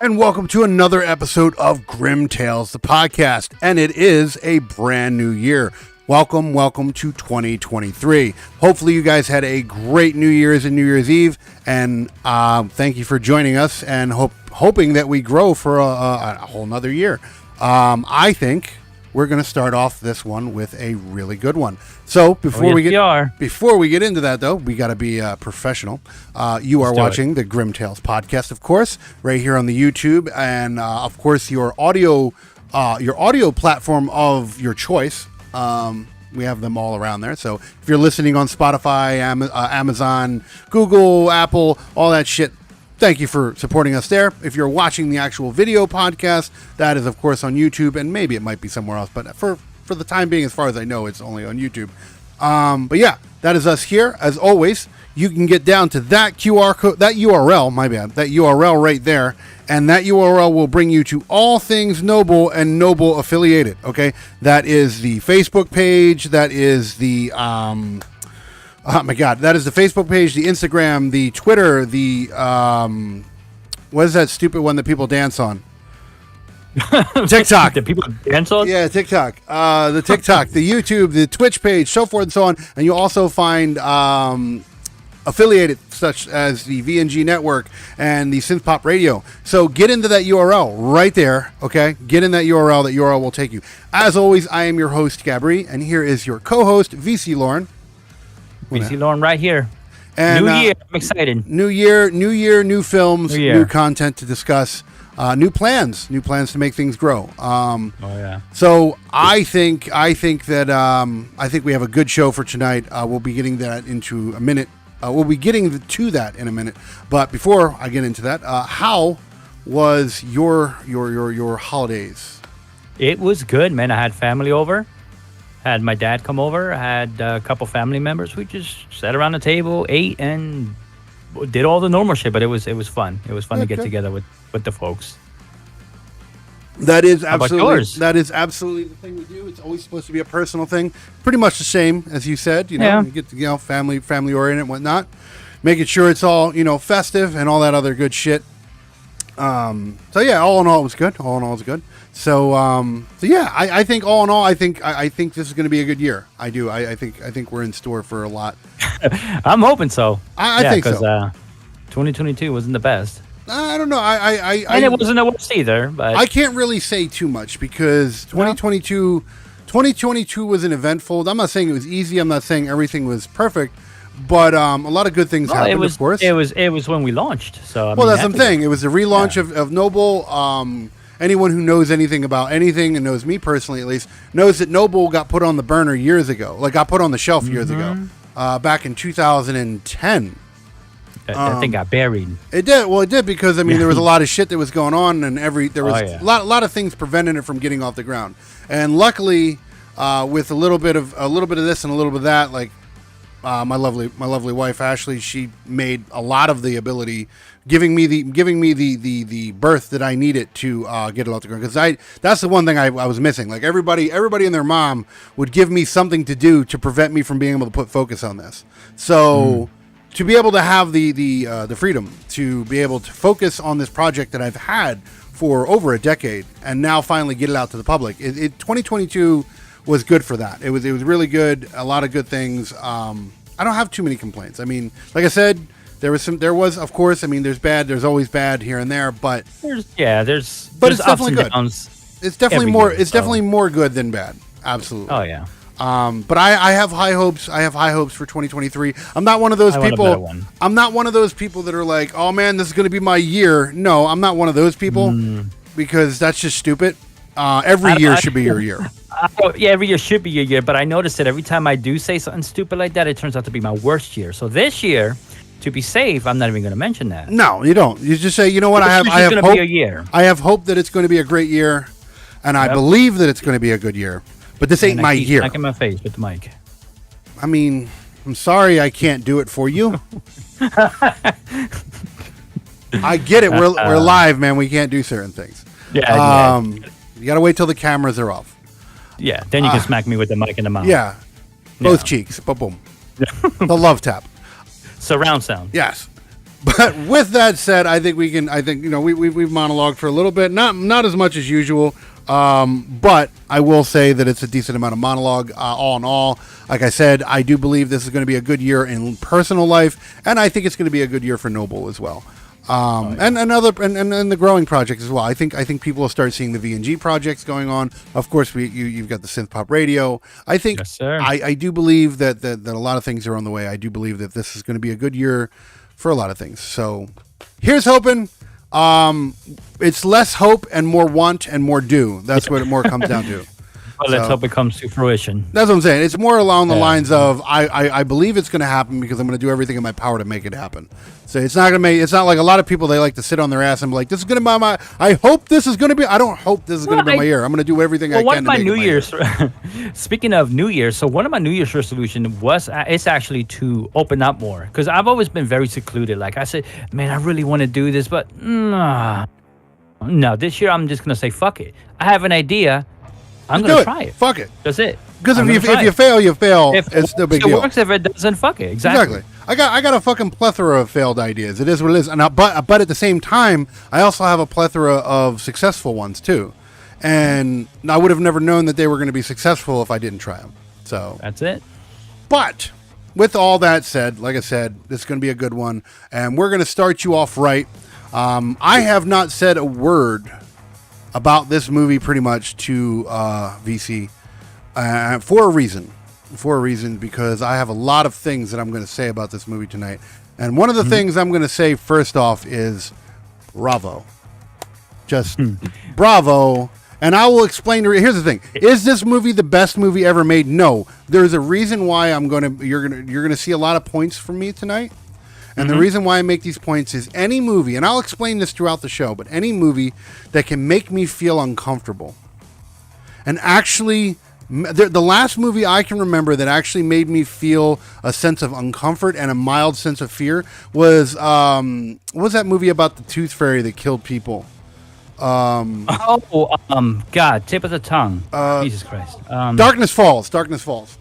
and welcome to another episode of Grimm Tales, the podcast. And it is a brand new year. Welcome to 2023. Hopefully you guys had a great New Year's and New Year's Eve, and thank you for joining us, and hoping that we grow for a whole nother year. I think we're going to start off this one with a really good one. So before we get into that, though, we got to be professional. You are watching the Grimm Tales podcast, of course, right here on the YouTube, and of course your audio platform of your choice. We have them all around there. So if you're listening on Spotify, Amazon, Google, Apple, all that shit, thank you for supporting us there. If you're watching the actual video podcast, that is, of course, on YouTube, and maybe it might be somewhere else. But for the time being, as far as I know, it's only on YouTube. But yeah, that is us here. As always, you can get down to that QR code, that URL right there. And that URL will bring you to all things Noble and Noble affiliated. Okay, that is the Facebook page. That is the that is the Facebook page, the Instagram, the Twitter, the what is that stupid one that people dance on? TikTok. That people dance on? Yeah, TikTok. The TikTok, the YouTube, the Twitch page, so forth and so on. And you'll also find affiliated, such as the VNG Network and the Synth Pop Radio. So get into that URL right there, okay? Get in that URL. That URL will take you. As always, I am your host, Gabri, and here is your co-host, VC Lauren. VC Lauren right here. And, new year. I'm excited. New year, new films, new content to discuss, new plans to make things grow. So I think that we have a good show for tonight. We'll be getting that into a minute. We'll be getting to that in a minute, but before I get into that, how was your holidays? It was good, man. I had family over, had my dad come over, had a couple family members. We just sat around the table, ate, and did all the normal shit. But it was fun. It was fun to get together with the folks. That is absolutely the thing we do. It's always supposed to be a personal thing. Pretty much the same as you said. You get family oriented and whatnot. Making sure it's all festive and all that other good shit. So yeah, all in all, it was good. So yeah, I think all in all, I think this is going to be a good year. I do. I think we're in store for a lot. I'm hoping so. I think so. 2022 wasn't the best. I don't know. And it wasn't the worst either. But I can't really say too much because 2022 was an eventful. I'm not saying it was easy. I'm not saying everything was perfect, but a lot of good things happened. Of course, it was when we launched. So that's something. It was the relaunch of Noble. Anyone who knows anything about anything and knows me personally, at least, knows that Noble got put on the burner years ago. Like got put on the shelf years ago, back in 2010. That thing got buried. It did. Well, it did because there was a lot of shit that was going on, and there was a lot of things preventing it from getting off the ground. And luckily, with a little bit of this and a little bit of that, like my lovely wife Ashley, she made a lot of the ability, giving me the birth that I needed to get it off the ground. Because that's the one thing I was missing. Like everybody and their mom would give me something to do to prevent me from being able to put focus on this. So. To be able to have the freedom to be able to focus on this project that I've had for over a decade and now finally get it out to the public. 2022 was good for that. It was really good. A lot of good things. I don't have too many complaints. I mean, like I said, there was of course. I mean, there's always bad here and there, but there's it's definitely good. It's definitely more. It's definitely more good than bad. Absolutely. Oh yeah. But I have high hopes. I have high hopes for 2023. I'm not one of those people. I'm not one of those people that are like, oh man, this is going to be my year. No, I'm not one of those people because that's just stupid. Every year should be your year. Yeah, every year should be your year. But I noticed that every time I do say something stupid like that, it turns out to be my worst year. So this year, to be safe, I'm not even going to mention that. No, you don't. You just say, you know what? I have hope. Be a year. I have hope that it's going to be a great year, and I believe that it's going to be a good year. But this ain't my year. Smacking my face with the mic. I mean, I'm sorry I can't do it for you. I get it. We're live, man. We can't do certain things. Yeah. You got to wait till the cameras are off. Yeah. Then you can smack me with the mic in the mouth. Yeah. Both cheeks. Boom. The love tap. Surround sound. Yes. But with that said, I think we can. I think we've monologued for a little bit, not as much as usual. But I will say that it's a decent amount of monologue. All in all, like I said, I do believe this is going to be a good year in personal life, and I think it's going to be a good year for Noble as well. And the growing projects as well. I think people will start seeing the V&G projects going on. Of course, you've got the synth pop radio. I think yes, sir. I do believe that a lot of things are on the way. I do believe that this is going to be a good year for a lot of things. So here's hoping. It's less hope and more want and more do. That's what it more comes down to. Well, let's hope it comes to fruition. That's what I'm saying. It's more along the lines of I believe it's going to happen because I'm going to do everything in my power to make it happen. So it's not like a lot of people, they like to sit on their ass and be like, this is going to be my. I hope this is going to be. I don't hope this is going to be my year. I'm going to do everything I can. One of my to make New Year's. Speaking of New Year's, so one of my New Year's resolution was it's actually to open up more because I've always been very secluded. Like I said, man, I really want to do this, but no, this year I'm just going to say fuck it. I have an idea. I'm going to try it. Fuck it. That's it. Because if you fail, you fail. It's no big deal. It works. If it doesn't, fuck it. Exactly. I got a fucking plethora of failed ideas. It is what it is. But at the same time, I also have a plethora of successful ones too. And I would have never known that they were going to be successful if I didn't try them. So that's it. But with all that said, like I said, this is going to be a good one. And we're going to start you off right. I have not said a word about this movie pretty much to VC for a reason. Because I have a lot of things that I'm going to say about this movie tonight. And one of the things I'm going to say first off is bravo. Just bravo. And I will explain to you. Here's the thing. Is this movie the best movie ever made? No. There's a reason why you're going to see a lot of points from me tonight. And the reason why I make these points is any movie, and I'll explain this throughout the show, but any movie that can make me feel uncomfortable. And actually, the last movie I can remember that actually made me feel a sense of uncomfort and a mild sense of fear was, what was that movie about the tooth fairy that killed people? God, tip of the tongue. Jesus Christ. Darkness Falls. Darkness Falls.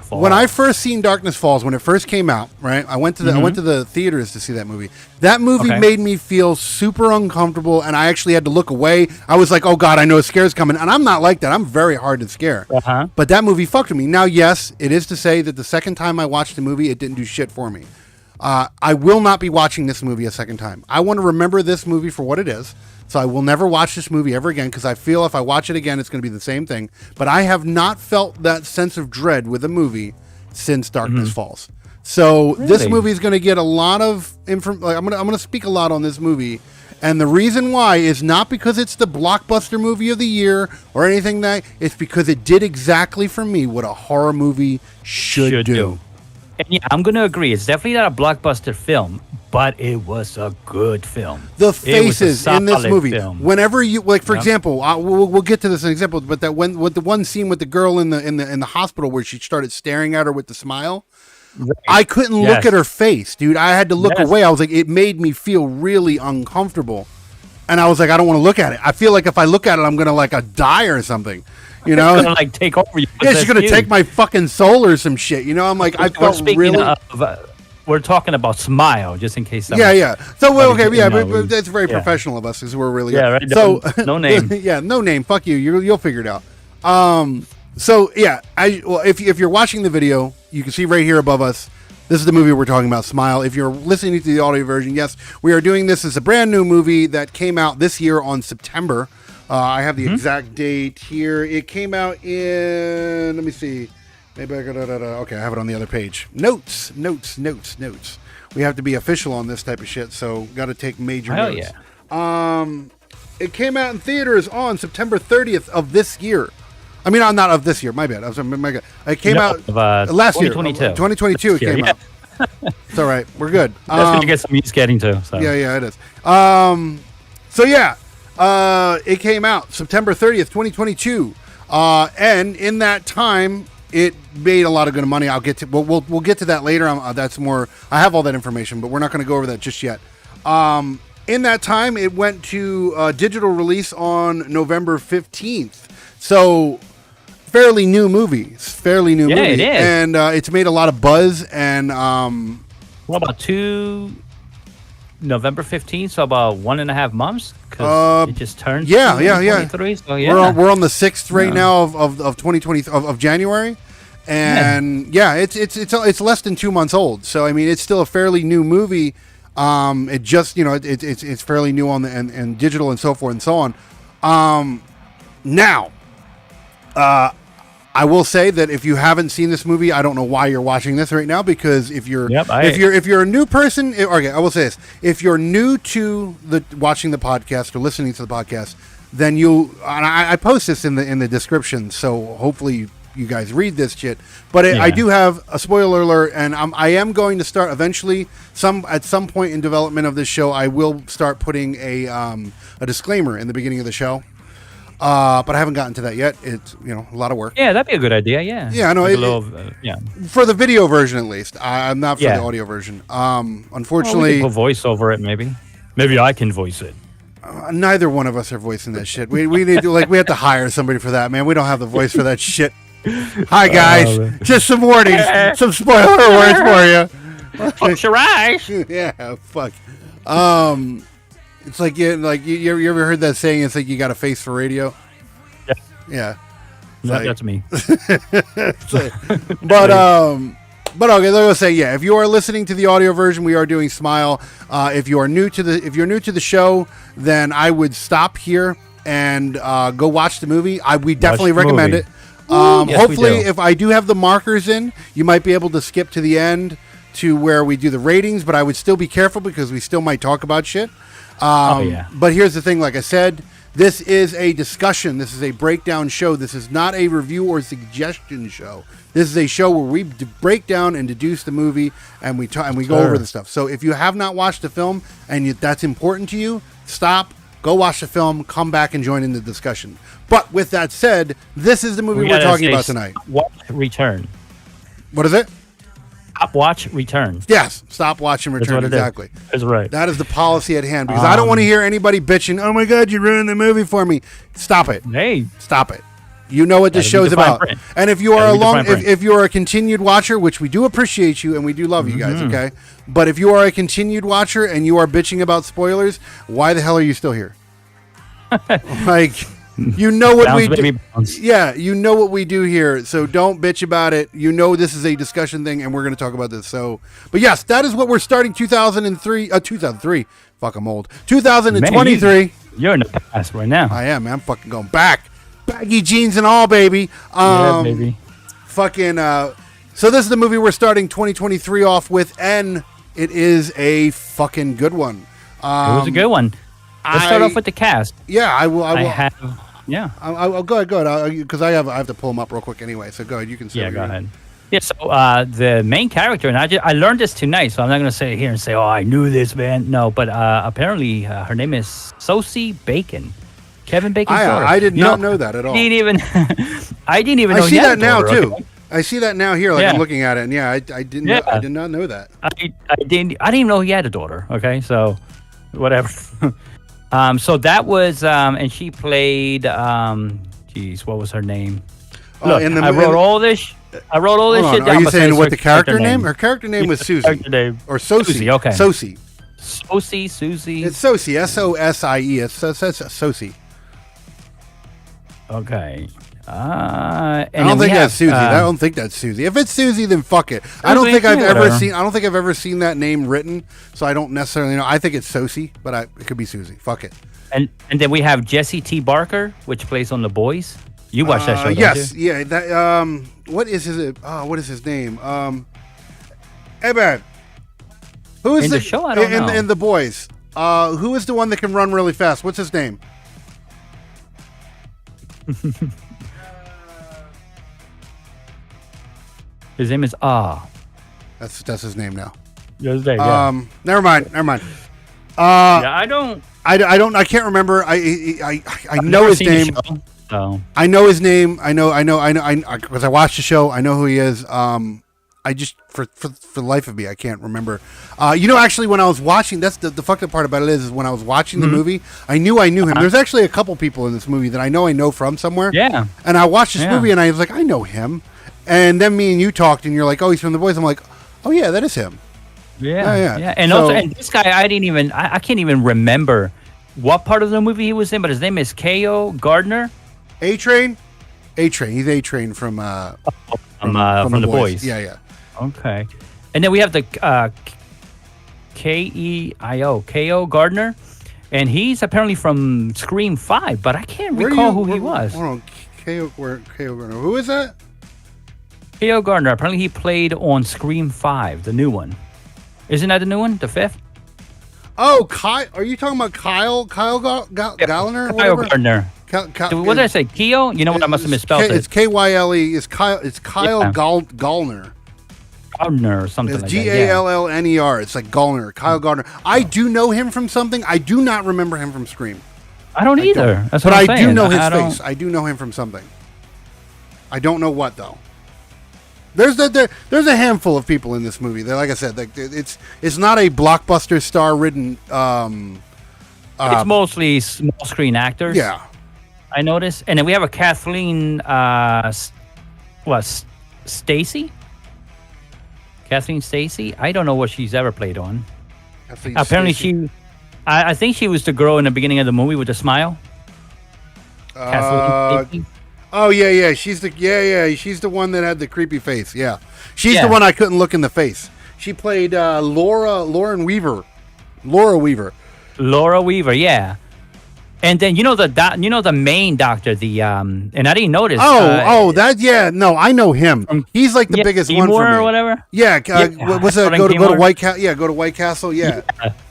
When I first seen Darkness Falls, when it first came out, right? I went to the theaters to see that movie. That movie made me feel super uncomfortable, and I actually had to look away. I was like, "Oh God, I know a scare's coming," and I'm not like that. I'm very hard to scare. But that movie fucked with me. Now, yes, it is to say that the second time I watched the movie, it didn't do shit for me. I will not be watching this movie a second time. I want to remember this movie for what it is. So I will never watch this movie ever again because I feel if I watch it again, it's going to be the same thing. But I have not felt that sense of dread with a movie since Darkness Falls. So this movie is going to get a lot of information. Like, I'm going to speak a lot on this movie. And the reason why is not because it's the blockbuster movie of the year or anything it's because it did exactly for me what a horror movie should do. And yeah, I'm going to agree. It's definitely not a blockbuster film, but it was a good film. The faces in this movie, whenever you like, for example, we'll get to this in example, but with the one scene with the girl in the hospital where she started staring at her with the smile, I couldn't look at her face, dude. I had to look away. I was like, it made me feel really uncomfortable, and I was like, I don't want to look at it. I feel like if I look at it, I'm gonna die or something. You know, it's gonna take over you. Yeah, she's gonna take my fucking soul or some shit. You know, I'm like, I felt really. We're talking about Smile, just in case. Yeah. So but that's very professional of us, because we're really right. So no name. Yeah, no name. Fuck you. You'll figure it out. So yeah, if you're watching the video, you can see right here above us. This is the movie we're talking about, Smile. If you're listening to the audio version, yes, we are doing this as a brand new movie that came out this year on September. I have the exact date here. It came out in, let me see. Maybe I got, okay, I have it on the other page. Notes. We have to be official on this type of shit, so got to take major notes. Yeah. It came out in theaters on September 30th of this year. I mean, not of this year, my bad. It came out last year. 2022 it came out. It's all right. We're good. That's what you get some use getting to. So. Yeah, it is. It came out September 30th, 2022. And in that time, it made a lot of good money. I'll get to we'll get to that later. That's more. I have all that information, but we're not going to go over that just yet. In that time, it went to digital release on November 15th. So fairly new movie. Yeah, it is. And it's made a lot of buzz. And what about 2 November 15th, so about 1.5 months. Because it just turned. Yeah. So yeah. We're on the 6th right now of 2020 of January, and it's less than 2 months old. So I mean, it's still a fairly new movie. It just it's fairly new on the and digital and so forth and so on. Now, I will say that if you haven't seen this movie, I don't know why you're watching this right now, because if you're if you're a new person, okay, I will say this: if you're new to watching the podcast or listening to the podcast, then I post this in the description, so hopefully you guys read this shit. But I do have a spoiler alert, and I am going to start eventually. At some point in development of this show, I will start putting a disclaimer in the beginning of the show. But I haven't gotten to that yet. It's a lot of work. Yeah, that'd be a good idea. Yeah. Yeah, I know. For the video version, at least. I'm not for the audio version. Unfortunately, we can put voice over it. Maybe I can voice it. Neither one of us are voicing that shit. We need to we have to hire somebody for that, man. We don't have the voice for that shit. Hi guys, just some warnings, some spoiler words for you. Close your eyes. Yeah, fuck. It's like you ever heard that saying? It's like you got a face for radio. Yeah. That's me. But okay, let's say if you are listening to the audio version, we are doing Smile. If you're new to the show, then I would stop here and go watch the movie. We definitely recommend it. Hopefully, if I do have the markers in, you might be able to skip to the end to where we do the ratings. But I would still be careful because we still might talk about shit. But here's the thing, like I said, this is a discussion. This is a breakdown show. This is not a review or suggestion show. This is a show where we break down and deduce the movie, and we go over the stuff. So if you have not watched the film and that's important to you, stop, go watch the film, come back and join in the discussion. But with that said, this is the movie we're talking about tonight. Watch, return. What is it? Stop, watch, return. Yes, stop, watch, and return. Exactly. That's right. That is the policy at hand, because I don't want to hear anybody bitching, oh my God, you ruined the movie for me. Stop it. Hey. Stop it. You know what this show's about. And if you are if you are a continued watcher, which we do appreciate you and we do love you guys, okay? But if you are a continued watcher and you are bitching about spoilers, why the hell are you still here? You know what we do. Yeah, you know what we do here. So don't bitch about it. You know this is a discussion thing, and we're going to talk about this. So, but yes, that is what we're starting 2003. Fuck, I'm old. 2023. Man, you're in the past right now. I am, man. I'm fucking going back. Baggy jeans and all, baby. Yeah, baby. Fucking. So this is the movie we're starting 2023 off with, and it is a fucking good one. It was a good one. Let's start off with the cast. Yeah, I will. Yeah. I'll go ahead, because I have to pull them up real quick anyway. So go ahead, you can say. Yeah, go ahead. Yeah, so the main character, and I learned this tonight, so I'm not going to sit here and say, oh, I knew this, man. No, but apparently her name is Sosie Bacon. Kevin Bacon's daughter. I did not know that at all. I didn't even know. I see that now, too. Okay? I see that now here, I'm looking at it, and I did not know that. I didn't even know he had a daughter, okay? So, whatever. So that was, and she played, what was her name? Look, I wrote all this shit down. Are you saying what the character name? Her character name was Susie. Or Sosie. Susie, okay. Sosie. Susie. It's Sosie. Sosie. It's Sosie. Okay. I don't think that's Susie. I don't think that's Susie. If it's Susie, then fuck it. I don't think I've ever seen that name written, so I don't necessarily know. I think it's Sosie, but it could be Susie. Fuck it. And then we have Jesse T. Barker, which plays on The Boys. You watch that show, yes, don't you? Yeah. That what is his name? Hey man, who is in the show? I don't know. In The Boys, who is the one that can run really fast? What's his name? His name is That's his name now. His name, yeah. Never mind. I don't. I can't remember. I know his name. So. I know his name. I know because I watched the show. I know who he is. I just for the life of me, I can't remember. Actually, when I was watching, that's the fucked up part about it is when I was watching the movie, I knew him. There's actually a couple people in this movie that I know from somewhere. Yeah. And I watched this movie and I was like, I know him. And then me and you talked, and you're like, oh, he's from The Boys. I'm like, oh yeah, that is him. Yeah. And So- also, and this guy, I can't even remember what part of the movie he was in, but his name is K.O. Gardner A-Train. He's A-Train from from The Boys. Yeah. Okay. And then we have the K.O. Gardner, and he's apparently from Scream 5, but I can't recall who he was. Hold on, K.O. Gardner. Who is that? K.O. Gardner, apparently he played on Scream 5, the new one. Isn't that the new one, the fifth? Oh, Kyle. Are you talking about Kyle Gallner? Kyle Gardner. What did I say? Keo? You know what? I must have misspelled it. It's K-Y-L-E. It's Kyle Yeah. Gallner. Gardner or something It's like that. Gallner. It's like Gallner. Kyle Gardner. I do know him from something. I do not remember him from Scream. I don't either. That's But what I'm I saying. do know his face. I do know him from something. I don't know what though. There's a handful of people in this movie. Like I said, it's not a blockbuster star-ridden. It's mostly small screen actors. Yeah. I noticed. And then we have a Kathleen, Stacy? Kathleen Stacy? I don't know what she's ever played on. Apparently I think she was the girl in the beginning of the movie with the smile. Kathleen Stacy? Oh yeah. She's the one that had the creepy face. Yeah. She's the one I couldn't look in the face. She played Laura Weaver, yeah. And then the main doctor, and I didn't notice. No, I know him. He's like the biggest one for me. Or whatever. Yeah, what's that? Go to White Castle. Yeah, go to White Castle. Yeah.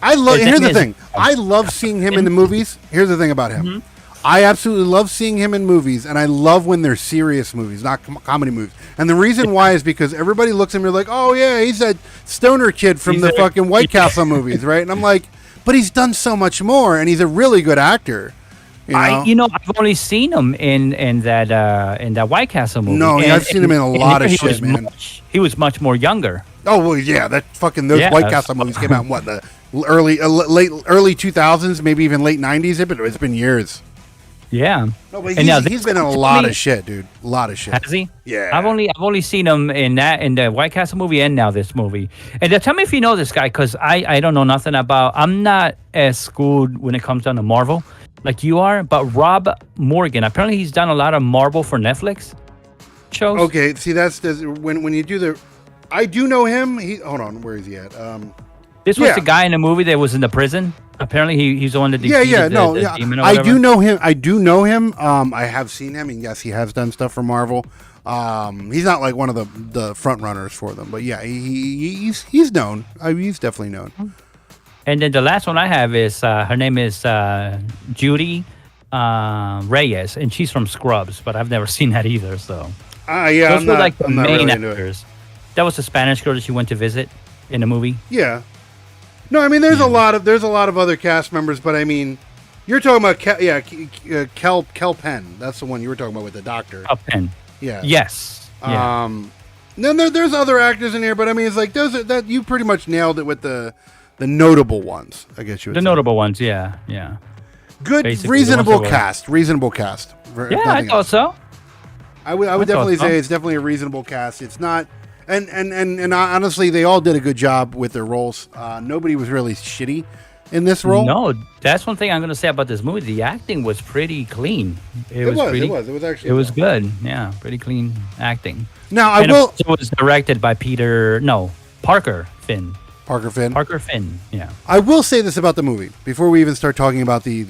I love. Here's the thing. I love seeing him in the movies. Here's the thing about him. Mm-hmm. I absolutely love seeing him in movies, and I love when they're serious movies, not comedy movies. And the reason why is because everybody looks at me like, "Oh yeah, he's that stoner kid from the fucking White Castle movies, right?" And I'm like, but he's done so much more, and he's a really good actor. You know? I've only seen him in that White Castle movie. No, I've seen him in a lot of shit, man. He was much more younger. Oh well, yeah, those White Castle movies came out in what, the early 2000s, maybe even late 90s. It's been years. Yeah. No, but he's been in a lot of shit, dude. A lot of shit. Has he? Yeah. I've only seen him in the White Castle movie and now this movie. And tell me if you know this guy, because I don't know nothing about. I'm not as schooled when it comes down to Marvel like you are, but Rob Morgan, apparently he's done a lot of Marvel for Netflix shows. Okay, see that's when you do the. I do know him. Hold on, where is he at? This was the guy in the movie that was in the prison. Apparently, he's the one that defeated the demon or I whatever. do know him. I have seen him, and yes, he has done stuff for Marvel. He's not like one of the front runners for them, but yeah, he's known. He's definitely known. And then the last one I have is her name is Judy Reyes, and she's from Scrubs, but I've never seen that either. So those were like the main actors. That was the Spanish girl that she went to visit in the movie. Yeah. No, I mean there's a lot of other cast members, but I mean you're talking about Kel Penn. That's the one you were talking about with the doctor. Kel Penn. Yeah. Yes. Then there's other actors in here, but I mean it's like that you pretty much nailed it with the notable ones. I guess you would say. Notable ones. Yeah. Good, basically, reasonable cast. Reasonable cast. Yeah, I thought so. I would definitely say it's definitely a reasonable cast. It's not. And honestly, they all did a good job with their roles. Nobody was really shitty in this role. No, that's one thing I'm going to say about this movie. The acting was pretty clean. It was actually. It was good. Yeah, pretty clean acting. Now It was directed by Parker Finn. Parker Finn. Yeah. I will say this about the movie before we even start talking about the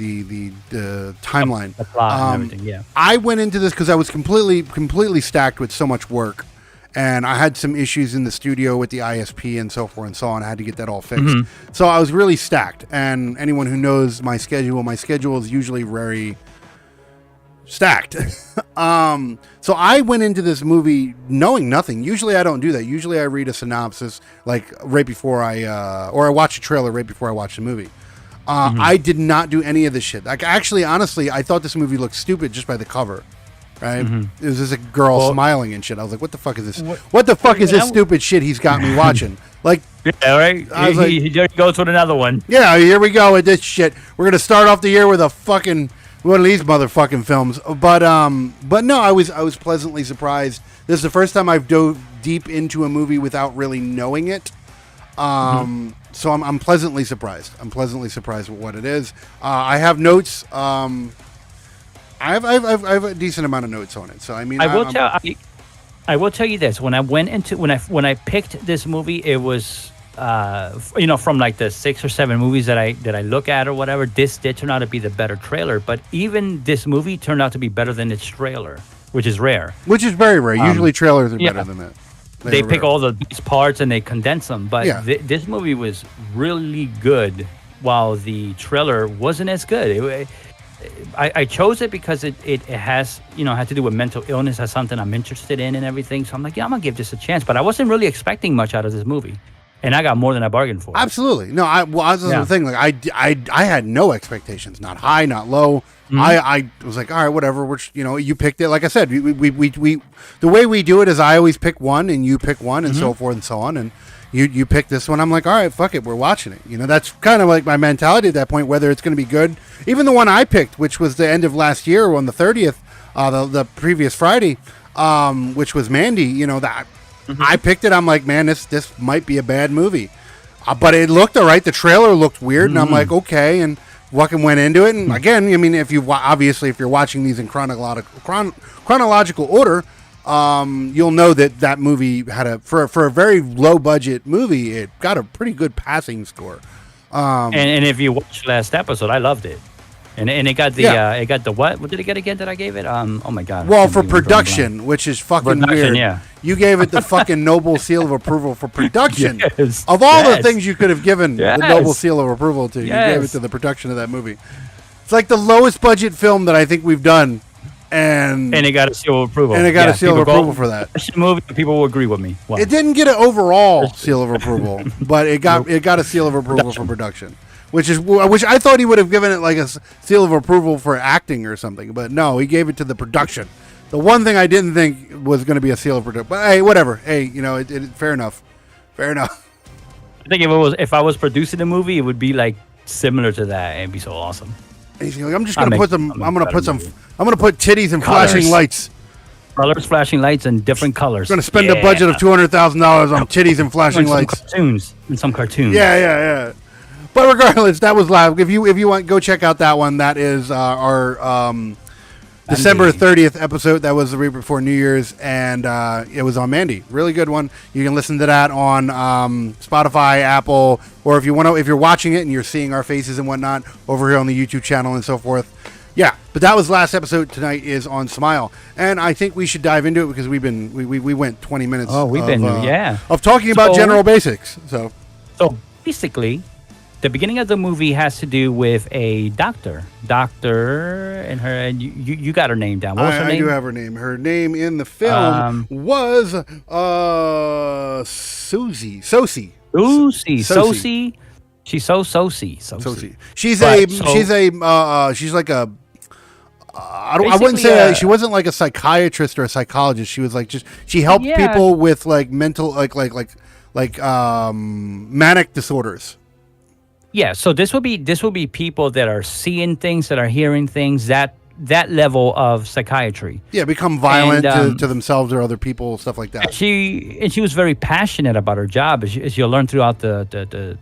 timeline. The plot and everything. Yeah. I went into this because I was completely stacked with so much work. And I had some issues in the studio with the ISP and so forth and so on. I had to get that all fixed. Mm-hmm. So I was really stacked. And anyone who knows my schedule is usually very stacked. So I went into this movie knowing nothing. Usually I don't do that. Usually I read a synopsis like right before or I watch a trailer right before I watch the movie. I did not do any of this shit. Like actually, honestly, I thought this movie looked stupid just by the cover. Right? Mm-hmm. It was just a girl smiling and shit. I was like, what the fuck is this? What the fuck is this stupid shit he's got me watching? Like, yeah, right? He goes with another one. Yeah, here we go with this shit. We're going to start off the year with a fucking one of these motherfucking films. But no, I was pleasantly surprised. This is the first time I've dove deep into a movie without really knowing it. So I'm pleasantly surprised. I'm pleasantly surprised with what it is. I have notes. I have a decent amount of notes on it. So I mean, I will tell you this: when I picked this movie, it was from like the 6 or 7 movies that I look at or whatever. This did turn out to be the better trailer, but even this movie turned out to be better than its trailer, which is rare. Which is very rare. Usually trailers are better than that. They pick all the best parts and they condense them. But this movie was really good, while the trailer wasn't as good. I chose it because it has, had to do with mental illness. That's something I'm interested in and everything. So I'm like, I'm going to give this a chance. But I wasn't really expecting much out of this movie. And I got more than I bargained for. Absolutely. No, the thing. Like I had no expectations, not high, not low. Mm-hmm. I was like, all right, whatever. Which you picked it. Like I said, we the way we do it is I always pick one and you pick one and so forth and so on. And you pick this one. I'm like, all right, fuck it, we're watching it. That's kind of like my mentality at that point. Whether it's going to be good, even the one I picked, which was the end of last year on the 30th, the previous Friday, which was Mandy. That. Mm-hmm. I picked it. I'm like, man, this might be a bad movie, but it looked all right. The trailer looked weird, and I'm like, okay, and fucking went into it. And again, I mean, if you're watching these in chronological order, you'll know that movie had for a very low budget movie, it got a pretty good passing score. And if you watched last episode, I loved it. And it got the what? What did it get again that I gave it? Oh my god. Well, for production, which is fucking weird. Yeah. You gave it the fucking Noble Seal of Approval for production. Yes. Of all the things you could have given the Noble Seal of Approval to, you gave it to the production of that movie. It's like the lowest budget film that I think we've done, and it got a seal of approval. And it got a seal of approval for that. Movie, people will agree with me. Wow. It didn't get an overall seal of approval, but it got a seal of approval for production. Which I thought he would have given it like a seal of approval for acting or something, but no, he gave it to the production. The one thing I didn't think was going to be a seal of production, but hey, whatever. Hey, fair enough. Fair enough. I think if I was producing a movie, it would be like similar to that. It'd be so awesome. Like, I'm just going to put them. I'm going to put titties and flashing lights. Colors, flashing lights, and different colors. I'm going to spend a budget of $200,000 on titties and flashing lights. Some cartoons. Yeah. But regardless, that was live. If you want, go check out that one. That is our December 30th episode. That was the week before New Year's, and it was on Mandy. Really good one. You can listen to that on Spotify, Apple, or if you're watching it and you're seeing our faces and whatnot over here on the YouTube channel and so forth. Yeah, but that was last episode. Tonight is on Smile, and I think we should dive into it because we went 20 minutes. Of talking about general basics. So basically, the beginning of the movie has to do with a doctor, and her, and you got her name down. What was her name? I do have her name. Her name in the film was Sosie. She's so Sosie. She's like a. I wouldn't say she wasn't like a psychiatrist or a psychologist. She was like she helped people with like mental like manic disorders. Yeah, so this will be people that are seeing things, that are hearing things, that level of psychiatry. Yeah, become violent to themselves or other people, stuff like that. And she was very passionate about her job, as you'll learn throughout the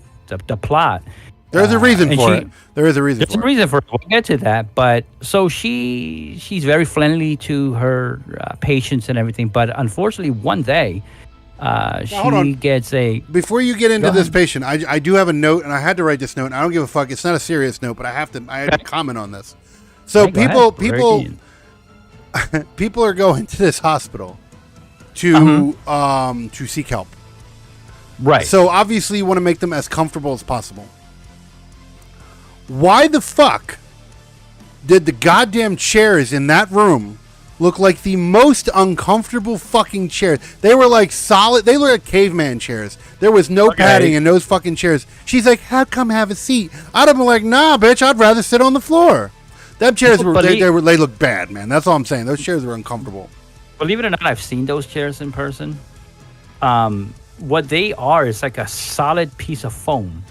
plot. There's a reason for it. There's a reason for it. We'll get to that. But so she's very friendly to her patients and everything. But unfortunately, one day, she gets a... Before you get into this patient, I do have a note, and I had to write this note. And I don't give a fuck. It's not a serious note, but I had to comment on this. So people are going to this hospital to seek help. Right. So obviously you want to make them as comfortable as possible. Why the fuck did the goddamn chairs in that room look like the most uncomfortable fucking chairs? They were like solid. They were like caveman chairs. There was no padding in those fucking chairs. She's like, "How come have a seat?" I'd have been like, "Nah, bitch. I'd rather sit on the floor." Them chairs they look bad, man. That's all I'm saying. Those chairs were uncomfortable. Believe it or not, I've seen those chairs in person. What they are is like a solid piece of foam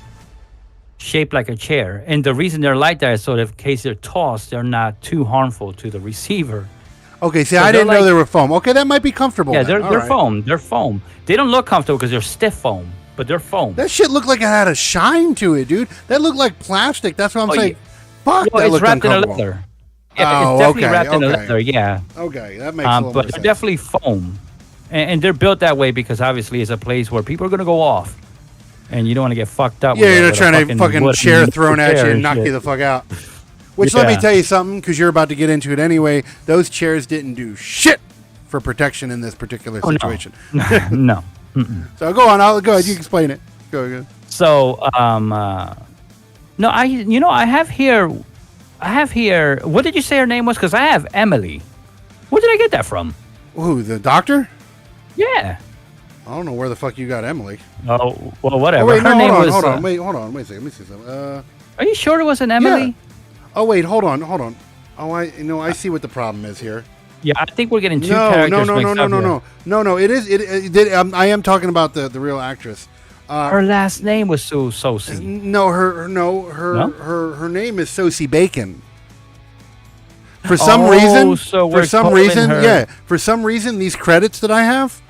shaped like a chair. And the reason they're like that is so that in case they're tossed, they're not too harmful to the receiver. Okay, see, I didn't know they were foam. Okay, that might be comfortable. Yeah, they're foam. They're foam. They don't look comfortable because they're stiff foam. but they're foam. That shit looked like it had a shine to it, dude. That looked like plastic. That's what I'm saying. Fuck, well, that it's looked wrapped in a uncomfortable. leather. Yeah, it's definitely wrapped in a leather. Yeah. Okay, that makes a little but more they're sense. definitely foam, and they're built that way because obviously it's a place where people are gonna go off, and you don't want to get fucked up. Yeah, with you're not trying to fucking chair thrown at you and knock you the fuck out. Which, let me tell you something, because you're about to get into it anyway. Those chairs didn't do shit for protection in this particular situation. No. So go on. Go ahead. You explain it. Go ahead. So, no, I have here. What did you say her name was? Because I have Emily. Where did I get that from? Who, the doctor? Yeah. I don't know where the fuck you got Emily. Oh, well, whatever. Oh, wait, her name was. hold on. Wait a second. Let me see something. Are you sure it was an Emily? Yeah. Oh, wait, hold on. Oh, I see what the problem is here. Yeah, I think we're getting two characters mixed up. No. It is. I am talking about the real actress. Her last name was Sosie. No, her name is Sosie Bacon. For some reason, for some reason, these credits that I have,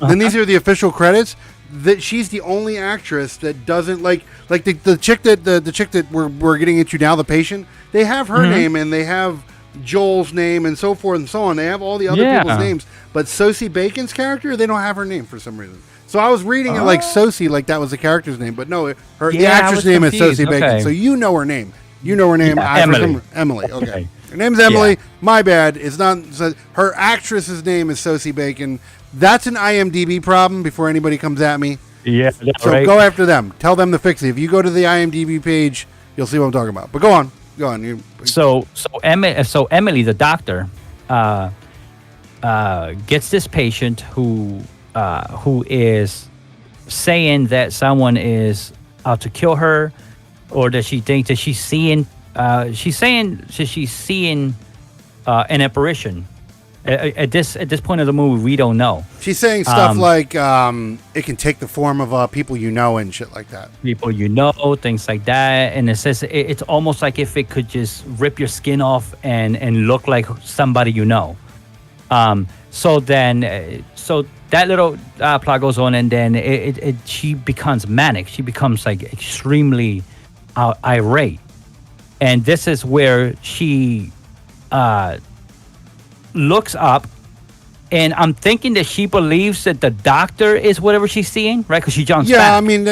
then these are the official credits. That she's the only actress that doesn't like the chick that we're getting into now, the patient. They have her name and they have Joel's name and so forth and so on. They have all the other people's names, but Sosie Bacon's character, they don't have her name for some reason. So I was reading it like Sosie, like that was the character's name, but no, the actress name is Sosie Bacon. So you know her name. You know her name. Emily. Emily. Okay. Her name's Emily. Yeah. My bad. It's not. Her actress's name is Sosie Bacon. That's an IMDb problem. Before anybody comes at me. Yeah. So right. Go after them. Tell them to fix it. If you go to the IMDb page, you'll see what I'm talking about. But go on. So Emily, the doctor, gets this patient who is saying that someone is out to kill her, or that she thinks that she's seeing. She's saying that she's seeing an apparition. At this point of the movie, we don't know. She's saying stuff like it can take the form of people you know and shit like that. People you know, things like that, and it says it's almost like if it could just rip your skin off and look like somebody you know. So that little plot goes on, and then she becomes manic. She becomes like extremely irate, and this is where she looks up, and I'm thinking that she believes that the doctor is whatever she's seeing, right? Because she jumps back. Yeah, I mean,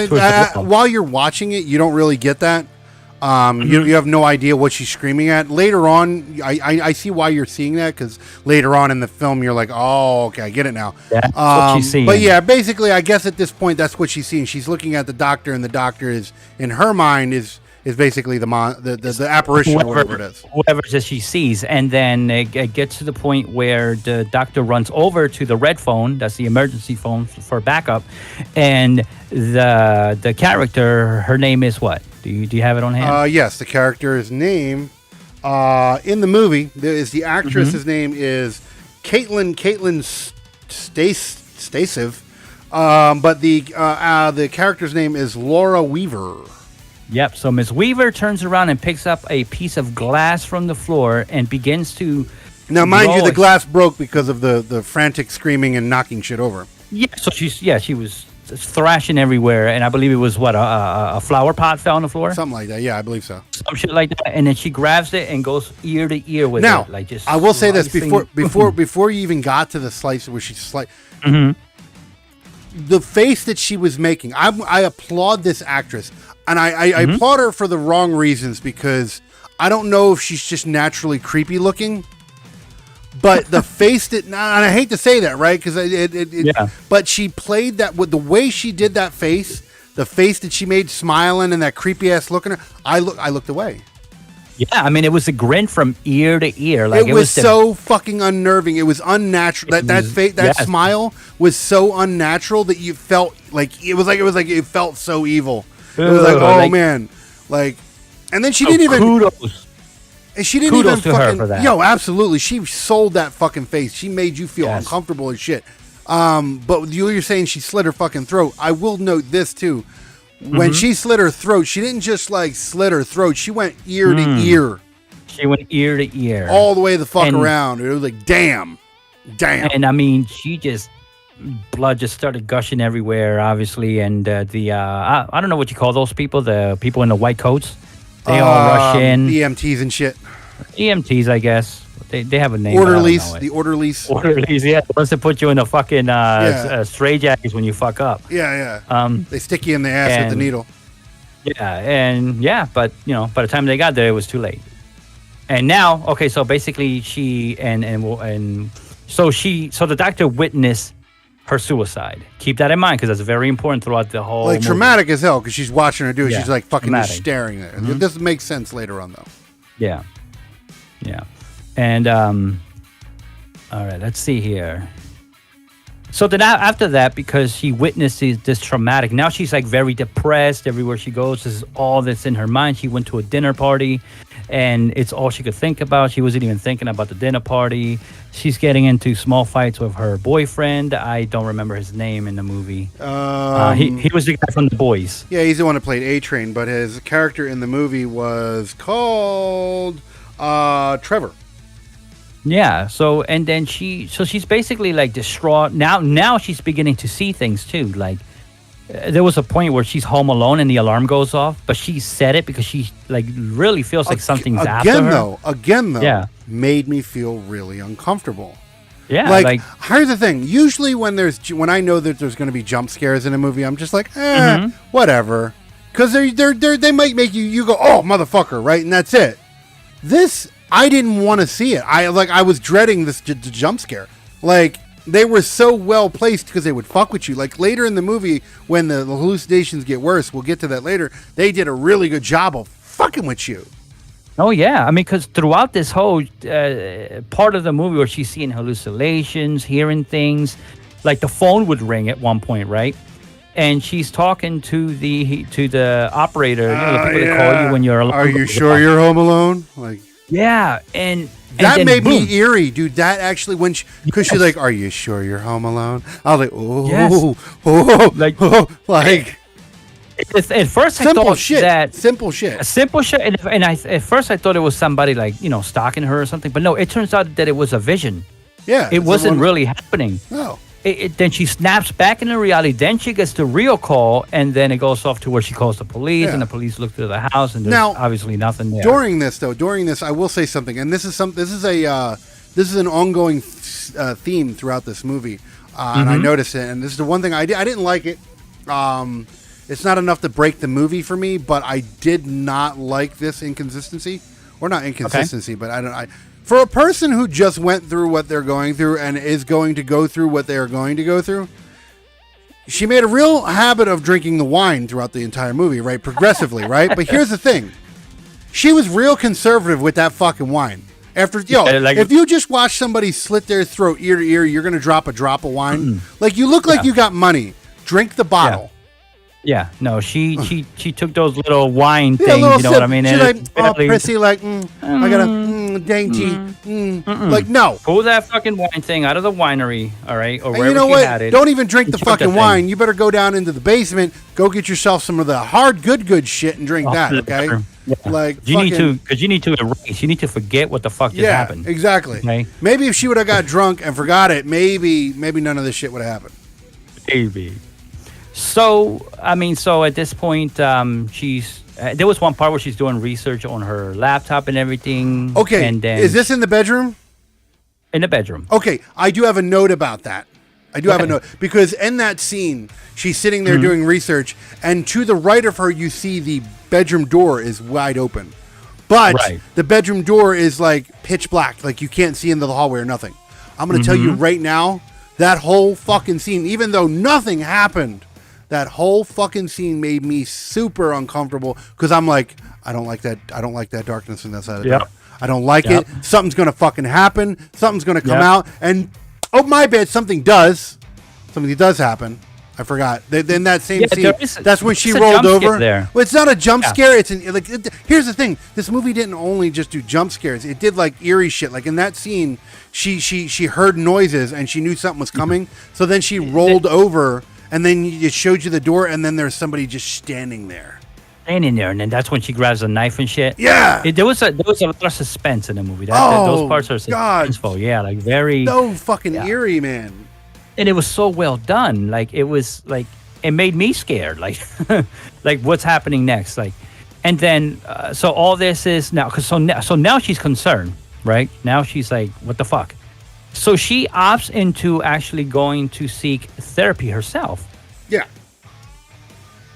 while you're watching it, you don't really get that. You have no idea what she's screaming at. Later on, I see why you're seeing that, because later on in the film, you're like, oh, okay, I get it now. That's what she's seeing. But yeah, basically, I guess at this point, that's what she's seeing. She's looking at the doctor, and the doctor is, in her mind, is basically the apparition, or whatever it is. Whoever that she sees. And then it gets to the point where the doctor runs over to the red phone, that's the emergency phone for backup, and the character, her name is what? Do you have it on hand? Yes, the character's name in the movie is the actress's name is Caitlin Stasiv, but the character's name is Laura Weaver. Yep. So Miss Weaver turns around and picks up a piece of glass from the floor and begins to. Now, mind you, the glass broke because of the frantic screaming and knocking shit over. Yeah. So she was thrashing everywhere, and I believe it was a flower pot fell on the floor. Something like that. Yeah, I believe so. Some shit like that, and then she grabs it and goes ear to ear with it. Like just. I will say this before you even got to the slice where she's the face that she was making. I applaud this actress. And I applaud her for the wrong reasons, because I don't know if she's just naturally creepy looking, but the face that, and I hate to say that, right? Because but she played that with the way she did that face, the face that she made smiling and that creepy ass look in her. I looked away. Yeah, I mean, it was a grin from ear to ear. Like it was so fucking unnerving. It was unnatural. That smile was so unnatural that you felt like it felt so evil. It was like, oh man, like, and then she didn't even. Kudos. And she didn't kudos even to fucking. Her for that. Yo, absolutely, she sold that fucking face. She made you feel uncomfortable as shit. But you're saying she slit her fucking throat. I will note this too. When she slit her throat, she didn't just like slit her throat. She went ear to ear. She went ear to ear, all the way the fuck around. It was like, damn. And I mean, she just blood just started gushing everywhere, obviously, and I don't know what you call those people, the people in the white coats. They all rush in. EMTs and shit. EMTs, I guess. They have a name. Orderlies. The orderlies. Orderlies, yeah. Once they put you in a fucking straitjackets when you fuck up. Yeah. They stick you in the ass with the needle. Yeah, but by the time they got there, it was too late. And now, okay, so basically so the doctor witnessed her suicide. Keep that in mind because that's very important throughout the whole movie. Traumatic as hell because she's watching her do it. Yeah, she's like fucking just staring there. Mm-hmm. This makes sense later on though. Yeah. And all right, let's see here. So then after that, because she witnesses this traumatic, now she's like very depressed everywhere she goes. This is all that's in her mind. She went to a dinner party and it's all she could think about. She wasn't even thinking about the dinner party. She's getting into small fights with her boyfriend. I don't remember his name in the movie. He was the guy from The Boys. Yeah, he's the one that played A-Train, but his character in the movie was called Trevor. Yeah, and then she's basically like distraught. Now she's beginning to see things too. Like there was a point where she's home alone and the alarm goes off, but she said it because she like really feels like something's after her. Again though, made me feel really uncomfortable. Yeah, like here's the thing. Usually when I know that there's going to be jump scares in a movie, I'm just like, whatever, because they might make you go, oh motherfucker, right, and that's it. This. I didn't want to see it. I was dreading this jump scare. Like they were so well placed because they would fuck with you. Like later in the movie when the hallucinations get worse, we'll get to that later. They did a really good job of fucking with you. Oh yeah, I mean because throughout this whole part of the movie where she's seeing hallucinations, hearing things, like the phone would ring at one point, right? And she's talking to the operator. The people that call you when you're alone. Are you sure you're home alone? Like. Yeah, and that made me eerie, dude. That actually, because she's like, "Are you sure you're home alone?" I was like, like at first I thought simple shit, and at first I thought it was somebody like stalking her or something, but no, it turns out that it was a vision. Yeah, it wasn't really happening. No. Then she snaps back into reality. Then she gets the real call, and then it goes off to where she calls the police, and the police look through the house, and there's obviously nothing there. During this, I will say something, and this is an ongoing theme throughout this movie, and I noticed it. And this is the one thing I didn't like it. It's not enough to break the movie for me, but I did not like this inconsistency, or not inconsistency, but for a person who just went through what they're going through and is going to go through what they're going to go through, she made a real habit of drinking the wine throughout the entire movie, right? Progressively, right? But here's the thing. She was real conservative with that fucking wine. If you just watch somebody slit their throat ear to ear, you're going to drop a drop of wine. Like, you look like you got money. Drink the bottle. Yeah, no, she took those little wine things, you know sip. What I mean? She's like, prissy, like, I got a dainty. Like, no. Pull that fucking wine thing out of the winery, all right? Or wherever you know she what? had it. Don't even drink the fucking wine. You better go down into the basement, go get yourself some of the hard, good shit and drink that, okay? Yeah. Like, you need to erase. You need to forget what the fuck just happened. Exactly. Okay? Maybe if she would have got drunk and forgot it, maybe none of this shit would have happened. Maybe. So at this point, she's there was one part where she's doing research on her laptop and everything. Okay, and then is this in the bedroom? In the bedroom. Okay, I do have a note about that. I do have a note because in that scene, she's sitting there doing research, and to the right of her, you see the bedroom door is wide open, but the bedroom door is like pitch black, like you can't see into the hallway or nothing. I'm going to tell you right now, that whole fucking scene, even though nothing happened. That whole fucking scene made me super uncomfortable because I'm like, I don't like that. I don't like that darkness in that side of the door. I don't like it. Something's gonna fucking happen. Something's gonna come out, and oh my bad, something does. Something does happen. I forgot. Then that same scene, that's when she rolled over. Well, it's not a jump scare. It's here's the thing. This movie didn't only just do jump scares. It did like eerie shit. Like in that scene, she heard noises and she knew something was coming. So then she rolled over. And then it showed you the door, and then there's somebody just standing there. And then that's when she grabs a knife and shit. Yeah. There was a lot of suspense in the movie. Those parts are suspenseful. Yeah, like very... So fucking eerie, man. and it was so well done. Like it was like it made me scared. Like like what's happening next? Like, and then so all this is now because so now she's concerned, right? Now she's like, what the fuck? So she opts into actually going to seek therapy herself. Yeah.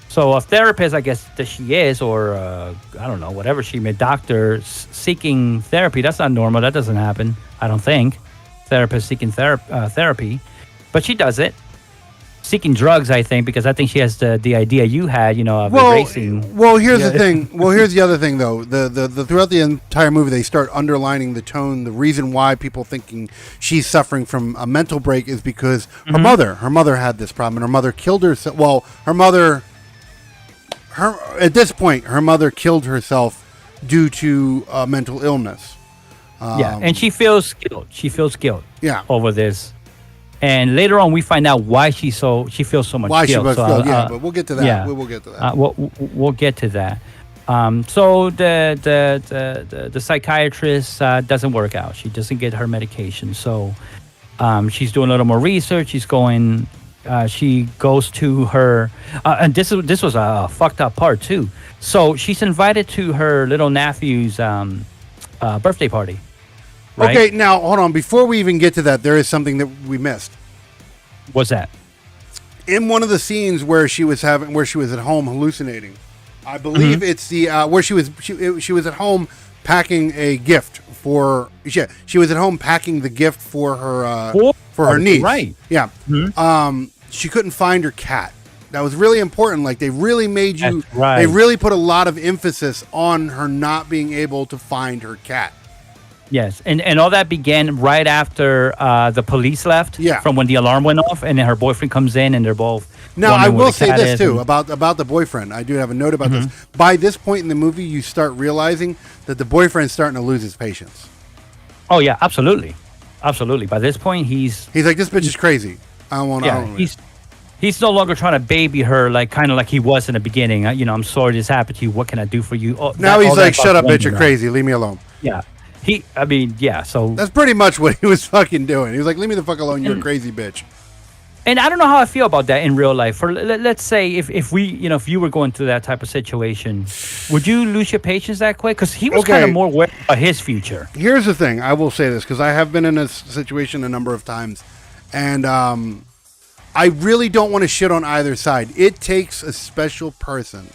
So a therapist, I guess that she is, or I don't know, whatever she may, doctor seeking therapy. That's not normal. That doesn't happen. I don't think. Therapist seeking therapy, but she does it. Seeking drugs, I think, because I think she has the idea you had, of erasing. Well, here's the thing. Well, here's the other thing, though. The throughout the entire movie, they start underlining the tone. The reason why people thinking she's suffering from a mental break is because her mother had this problem, and her mother killed herself. Well, at this point, her mother killed herself due to mental illness. And she feels guilt. She feels guilt. Yeah. Over this. And later on, we find out why she feels so much guilt. But we'll get to that. Yeah. We will get to that. We'll get to that. So the psychiatrist doesn't work out. She doesn't get her medication. So she's doing a little more research. She goes to her, and this was a fucked up part too. So she's invited to her little nephew's birthday party. Right? Okay, now hold on. Before we even get to that, there is something that we missed. What's that? In one of the scenes where she was at home hallucinating, I believe it's the where she was at home packing a gift for she was at home packing the gift for her niece. Right. Yeah. Mm-hmm. She couldn't find her cat. That was really important. Like they really made you. Right. They really put a lot of emphasis on her not being able to find her cat. Yes, and all that began right after the police left. Yeah. From when the alarm went off, and then her boyfriend comes in, and they're both. Now I will say this too about the boyfriend. I do have a note about this. By this point in the movie, you start realizing that the boyfriend's starting to lose his patience. Oh yeah, absolutely. By this point, he's like, this bitch is crazy. I don't want to. Yeah, he's no longer trying to baby her kind of like he was in the beginning. I'm sorry this happened to you. What can I do for you? Now he's like, shut up, bitch, you're crazy. Leave me alone. Yeah. So that's pretty much what he was fucking doing. He was like, leave me the fuck alone, you're a crazy bitch. And I don't know how I feel about that in real life. For let's say if you were going through that type of situation, would you lose your patience that quick? Because he was kind of more worried about his future. Here's the thing. I will say this because I have been in this situation a number of times, and I really don't want to shit on either side. It takes a special person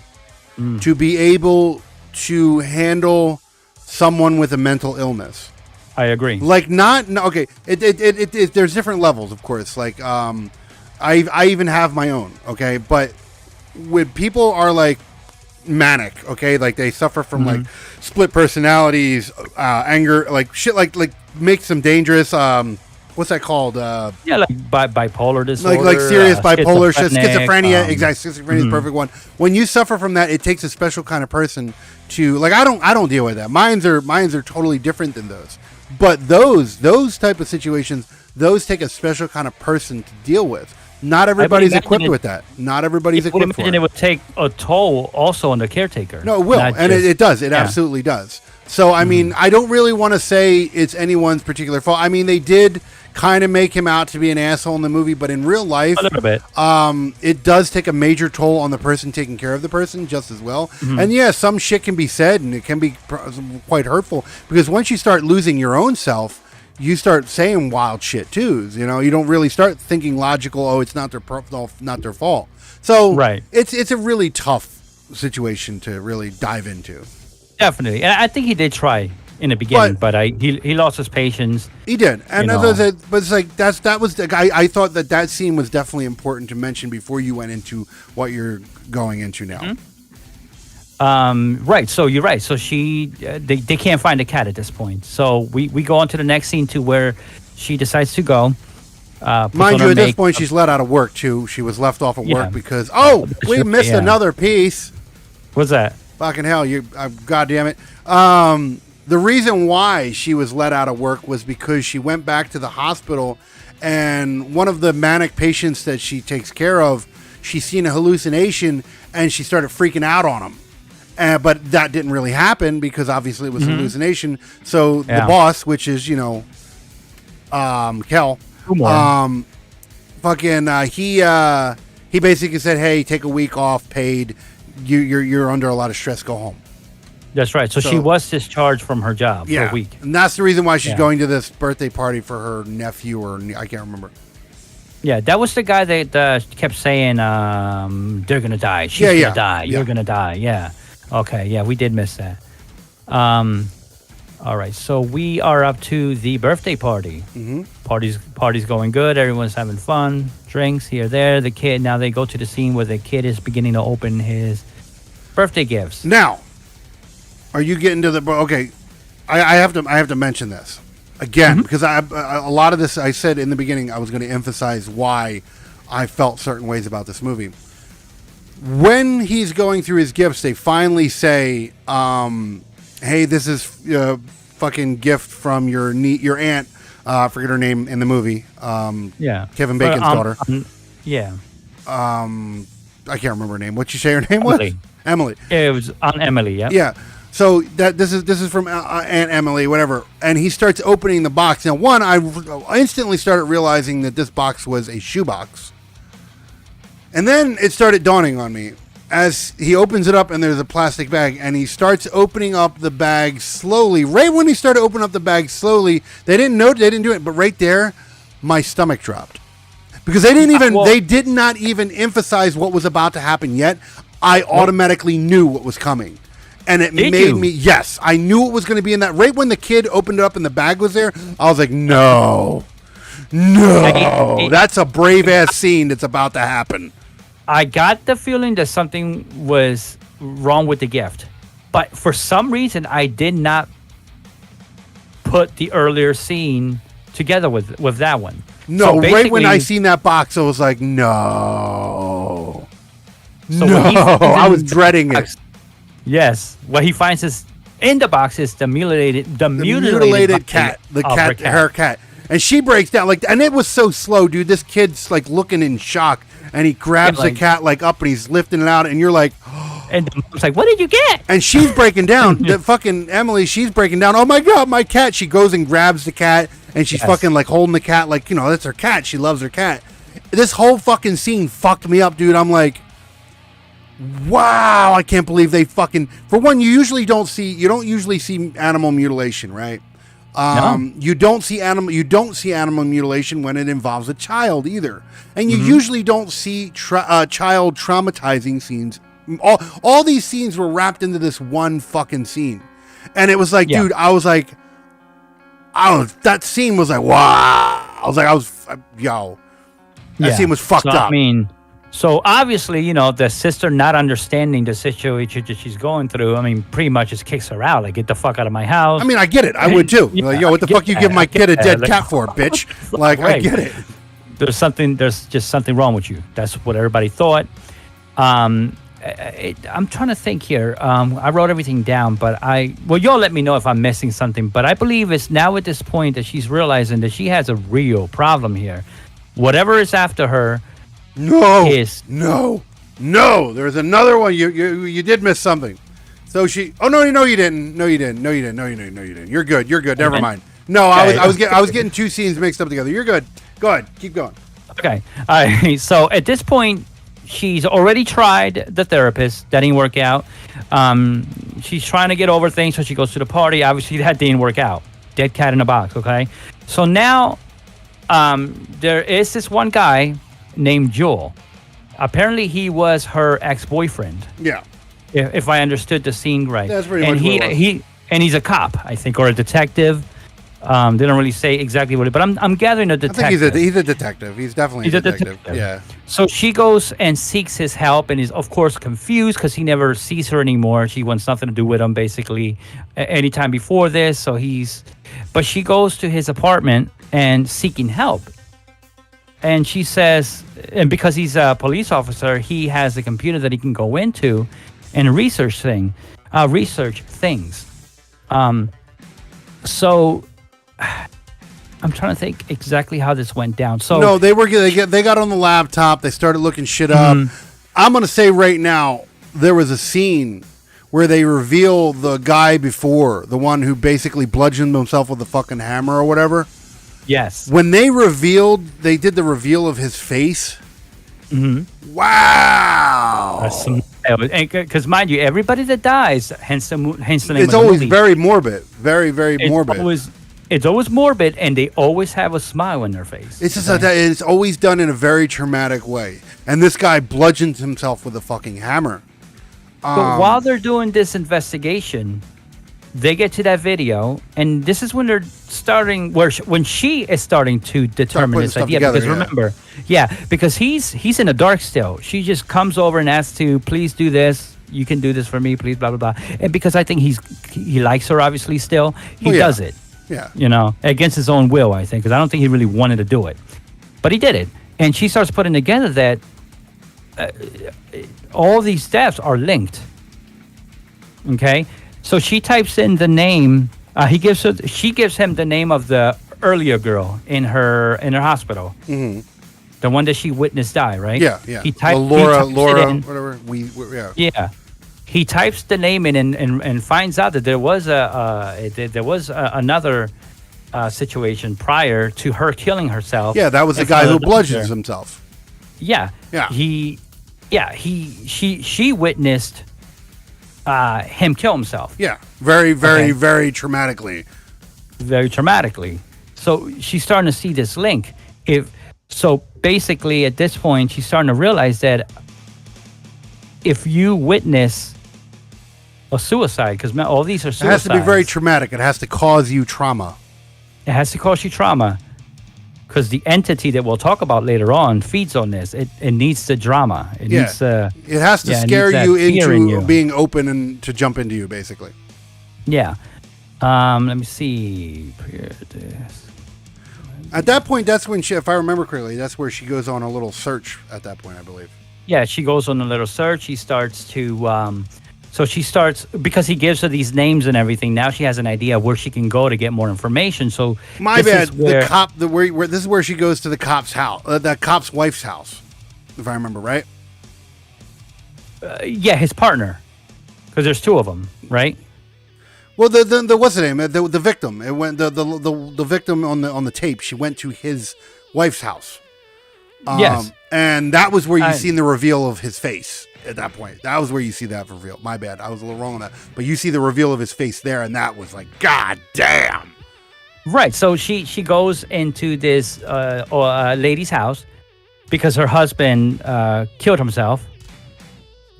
to be able to handle someone with a mental illness. I agree. Like okay. It there's different levels, of course. Like I even have my own. Okay, but when people are like manic, okay, like they suffer from like split personalities, anger, like shit, like makes them dangerous. What's that called? Like bipolar disorder, like serious bipolar shit, schizophrenia. Exactly, schizophrenia is the perfect one. When you suffer from that, it takes a special kind of person to like. I don't deal with that. Mine's are totally different than those. But those type of situations, those take a special kind of person to deal with. Not everybody's equipped with that. Not everybody's equipped for it. And it would take a toll also on the caretaker. No, it will, and it does. It absolutely does. So, I mean, I don't really want to say it's anyone's particular fault. I mean, they did kind of make him out to be an asshole in the movie, but in real life, a little bit. It does take a major toll on the person taking care of the person just as well. And yeah, some shit can be said, and it can be quite hurtful, because once you start losing your own self, you start saying wild shit too. You don't really start thinking logical. Oh, it's not their fault. So it's a really tough situation to really dive into. Definitely, and I think he did try in the beginning, but he lost his patience. He did, and as I said, but it's like that was the guy. I thought that scene was definitely important to mention before you went into what you're going into now. Right. So you're right. So they can't find the cat at this point. So we go on to the next scene to where she decides to go. Mind you, at this point, she's let out of work too. She was left off of work because we missed another piece. What's that? Fucking hell! God damn it! The reason why she was let out of work was because she went back to the hospital, and one of the manic patients that she takes care of, she's seen a hallucination, and she started freaking out on him. But that didn't really happen because obviously it was a hallucination. So the boss, which is Kel, fucking he basically said, "Hey, take a week off, paid. You're under a lot of stress. Go home." That's right. So she was discharged from her job for a week. And that's the reason why she's going to this birthday party for her nephew, or I can't remember. Yeah, that was the guy that kept saying, they're going to die. She's going to die. You're going to die. Yeah. Okay. Yeah, we did miss that. All right. So we are up to the birthday party. Mm-hmm. Party's going good. Everyone's having fun. Drinks here, there. The kid, now they go to the scene where the kid is beginning to open his birthday gifts. Now, are you getting to the... Okay, I have to mention this again, because a lot of this, I said in the beginning, I was going to emphasize why I felt certain ways about this movie. When he's going through his gifts, they finally say, hey, this is a fucking gift from your aunt. I forget her name in the movie. Kevin Bacon's daughter. I can't remember her name. What'd you say her name was? Emily. It was Aunt Emily, yeah. Yeah. So this is from Aunt Emily, whatever. And he starts opening the box. Now, I instantly started realizing that this box was a shoebox. And then it started dawning on me as he opens it up and there's a plastic bag, and he starts opening up the bag slowly. Right when he started opening up the bag slowly, they didn't do it, but right there, my stomach dropped. Because they did not even emphasize what was about to happen yet. I automatically knew what was coming. And it made me, yes, I knew it was going to be in that. Right when the kid opened it up and the bag was there, I was like, no, that's a brave ass scene that's about to happen. I got the feeling that something was wrong with the gift, but for some reason, I did not put the earlier scene together with that one. No, so right when I seen that box, I was like, no. I was dreading it. Yes, what he finds is in the box is the mutilated cat, her cat, and she breaks down and it was so slow, dude. This kid's like looking in shock, and he grabs the cat up, and he's lifting it out, and you're like, and the mom's like, "What did you get?" And she's breaking down. The fucking Emily, she's breaking down. Oh my god, my cat! She goes and grabs the cat, and she's fucking holding the cat, that's her cat. She loves her cat. This whole fucking scene fucked me up, dude. I'm like, wow, I can't believe they fucking... For one, you don't usually see animal mutilation, right? No. You don't see animal mutilation when it involves a child either. And you usually don't see child traumatizing scenes. All these scenes were wrapped into this one fucking scene. And it was like, dude, that scene was like, wow. That scene was fucked up. I mean... So obviously, the sister not understanding the situation that she's going through, pretty much just kicks her out. Like, get the fuck out of my house. I get it. I would too. What the fuck you give my kid a dead cat for, bitch? I get it. There's just something wrong with you. That's what everybody thought. I'm trying to think here. I wrote everything down, but y'all let me know if I'm missing something. But I believe it's now at this point that she's realizing that she has a real problem here. Whatever is after her. No. There's another one. You did miss something. So she. Oh no, you didn't. No, you didn't. You're good. Never mind. No, okay. I was getting two scenes mixed up together. You're good. Go ahead. Keep going. Okay. All right. So at this point, she's already tried the therapist. That didn't work out. She's trying to get over things, so she goes to the party. Obviously, that didn't work out. Dead cat in a box. Okay. So now, there is this one guy named Joel. Apparently, he was her ex-boyfriend. Yeah. If I understood the scene right. That's pretty much what it was. And he's a cop, I think, or a detective. They don't really say exactly what it, but I'm gathering a detective. I think he's a detective. He's definitely a detective. Yeah. So she goes and seeks his help, and is of course confused because he never sees her anymore. She wants nothing to do with him basically anytime before this. But she goes to his apartment and seeking help. And she says, and because he's a police officer, he has a computer that he can go into and research things. So I'm trying to think exactly how this went down. So no, they got on the laptop. They started looking shit up. I'm gonna say right now there was a scene where they reveal the guy before, the one who basically bludgeoned himself with a fucking hammer or whatever. Yes. When they did the reveal of his face. Mm-hmm. Wow. Because mind you, everybody that dies, hence the name it's of the always movie, very morbid, very morbid. It's always morbid, and they always have a smile on their face. It's just that it's always done in a very traumatic way. And this guy bludgeons himself with a fucking hammer. But while they're doing this investigation, they get to that video, and this is when they're starting, when she is starting to determine this idea. Together, because remember, because he's in the dark still. She just comes over and asks to please do this. You can do this for me, please, blah blah blah. And because I think he likes her, obviously, still he does it. Yeah, against his own will, I think, because I don't think he really wanted to do it, but he did it. And she starts putting together that all these deaths are linked. Okay. So she types in the name. She gives him the name of the earlier girl in her hospital. Mm-hmm. The one that she witnessed die, right? Yeah. Laura, whatever. Yeah. He types the name in and finds out that there was another situation prior to her killing herself. Yeah, that was the guy who bludgeons himself. Yeah. She witnessed him kill himself. Yeah, very traumatically. Very traumatically. So she's starting to see this link. So basically, at this point, she's starting to realize that if you witness a suicide, because all these are suicides. It has to be very traumatic. It has to cause you trauma. It has to cause you trauma. Because the entity that we'll talk about later on feeds on this. It needs the drama. It has to scare you into being open and to jump into you, basically. Yeah. Let me see. At that point, that's when she, if I remember correctly, that's where she goes on a little search at that point, I believe. Yeah, she goes on a little search. She starts to... So she starts, because he gives her these names and everything. Now she has an idea where she can go to get more information. So my bad. The cop, this is where she goes to the cop's house, the cop's wife's house, if I remember right. Yeah, his partner, because there's two of them, right? Well, the what's the name? The victim. It went the victim on the tape. She went to his wife's house. Yes, and that was where you seen the reveal of his face. At that point, that was where you see that reveal. My bad, I was a little wrong on that. But you see the reveal of his face there, and that was like, God damn. Right. So she goes into this lady's house because her husband killed himself.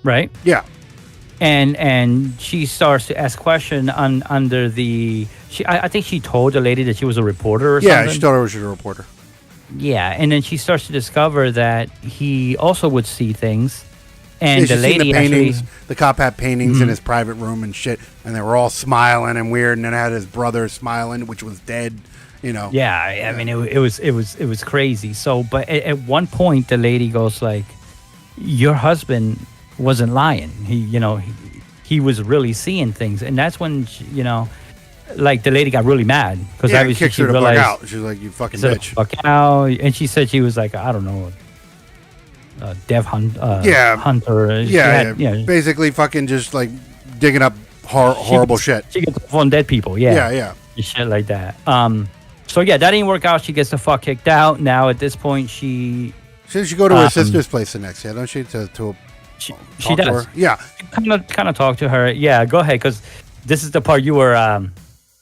Right. Yeah. And she starts to ask questions under the. I think she told the lady that she was a reporter or something. Yeah, she told her she was a reporter. Yeah, and then she starts to discover that he also would see things. And the lady the cop had paintings in his private room and shit, and they were all smiling and weird. And then had his brother smiling, which was dead. Yeah, I mean, it was crazy. So, but at one point, the lady goes like, "Your husband wasn't lying. He was really seeing things." And that's when like the lady got really mad because obviously she realized out. She was like, "You fucking bitch!" Fuck out. And she said she was like, I don't know. Dev hunter. Yeah, basically fucking just like digging up horrible shit. She gets off on dead people. Yeah. Shit like that. So yeah, that didn't work out. She gets the fuck kicked out. Now at this point, she should go to her sister's place the next. Yeah, don't she? She does. Yeah, kind of talk to her. Yeah, go ahead, because this is the part you were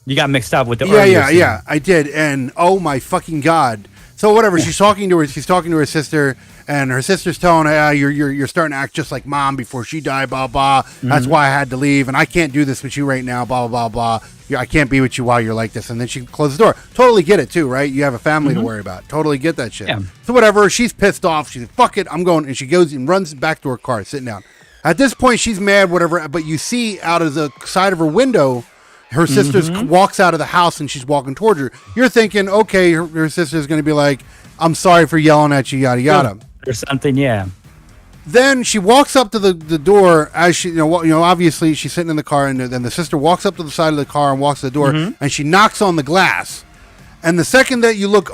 you got mixed up with the yeah, I did. And oh my fucking god. So whatever, she's talking to her sister, and her sister's telling her, you're starting to act just like mom before she died, blah, blah. That's why I had to leave, and I can't do this with you right now, blah, blah, blah, blah. I can't be with you while you're like this. And then she closes the door. Totally get it, too, right? You have a family to worry about. Totally get that shit. Yeah. So whatever, she's pissed off. She's like, fuck it, I'm going. And she goes and runs back to her car, sitting down. At this point, she's mad, whatever, but you see out of the side of her window, her sister walks out of the house and she's walking towards her. You're thinking, okay, her sister's going to be like, I'm sorry for yelling at you, yada, yada. Or something, yeah. Then she walks up to the door as she, obviously she's sitting in the car, and then the sister walks up to the side of the car and walks to the door, and she knocks on the glass. And the second that she looks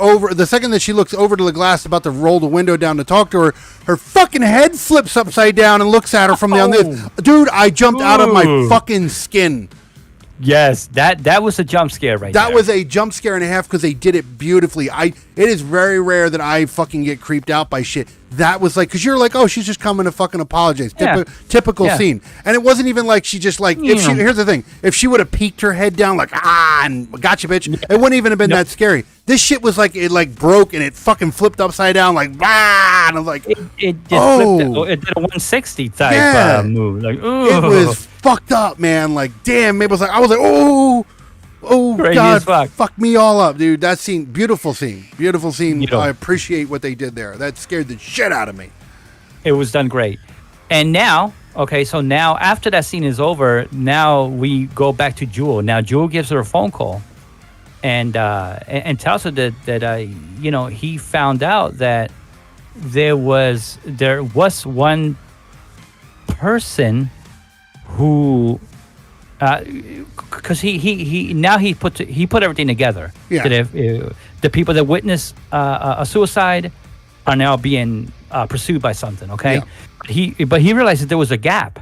over to the glass about to roll the window down to talk to her, her fucking head flips upside down and looks at her from the other. Dude, I jumped out of my fucking skin. Yes, that was a jump scare right there. That was a jump scare and a half because they did it beautifully. It is very rare that I fucking get creeped out by shit. That was like, because you're like, oh, she's just coming to fucking apologize. Typical scene. And it wasn't even like she just like, here's the thing, if she would have peeked her head down like, and gotcha, bitch, it wouldn't even have been that scary. This shit was like, it like broke and it fucking flipped upside down like, and I was like, it just flipped. It did a 160 type move. Like, ooh. It was fucked up, man. Like, damn, I was like, oh crazy God, fuck me all up, dude. That scene, beautiful scene. I appreciate what they did there. That scared the shit out of me. It was done great. And now, so now after that scene is over, now we go back to Jewel. Now Jewel gives her a phone call, and tells her that he found out that there was one person who. Because he put everything together. Yeah. That the people that witnessed a suicide are now being pursued by something. Okay. Yeah. But he realized that there was a gap.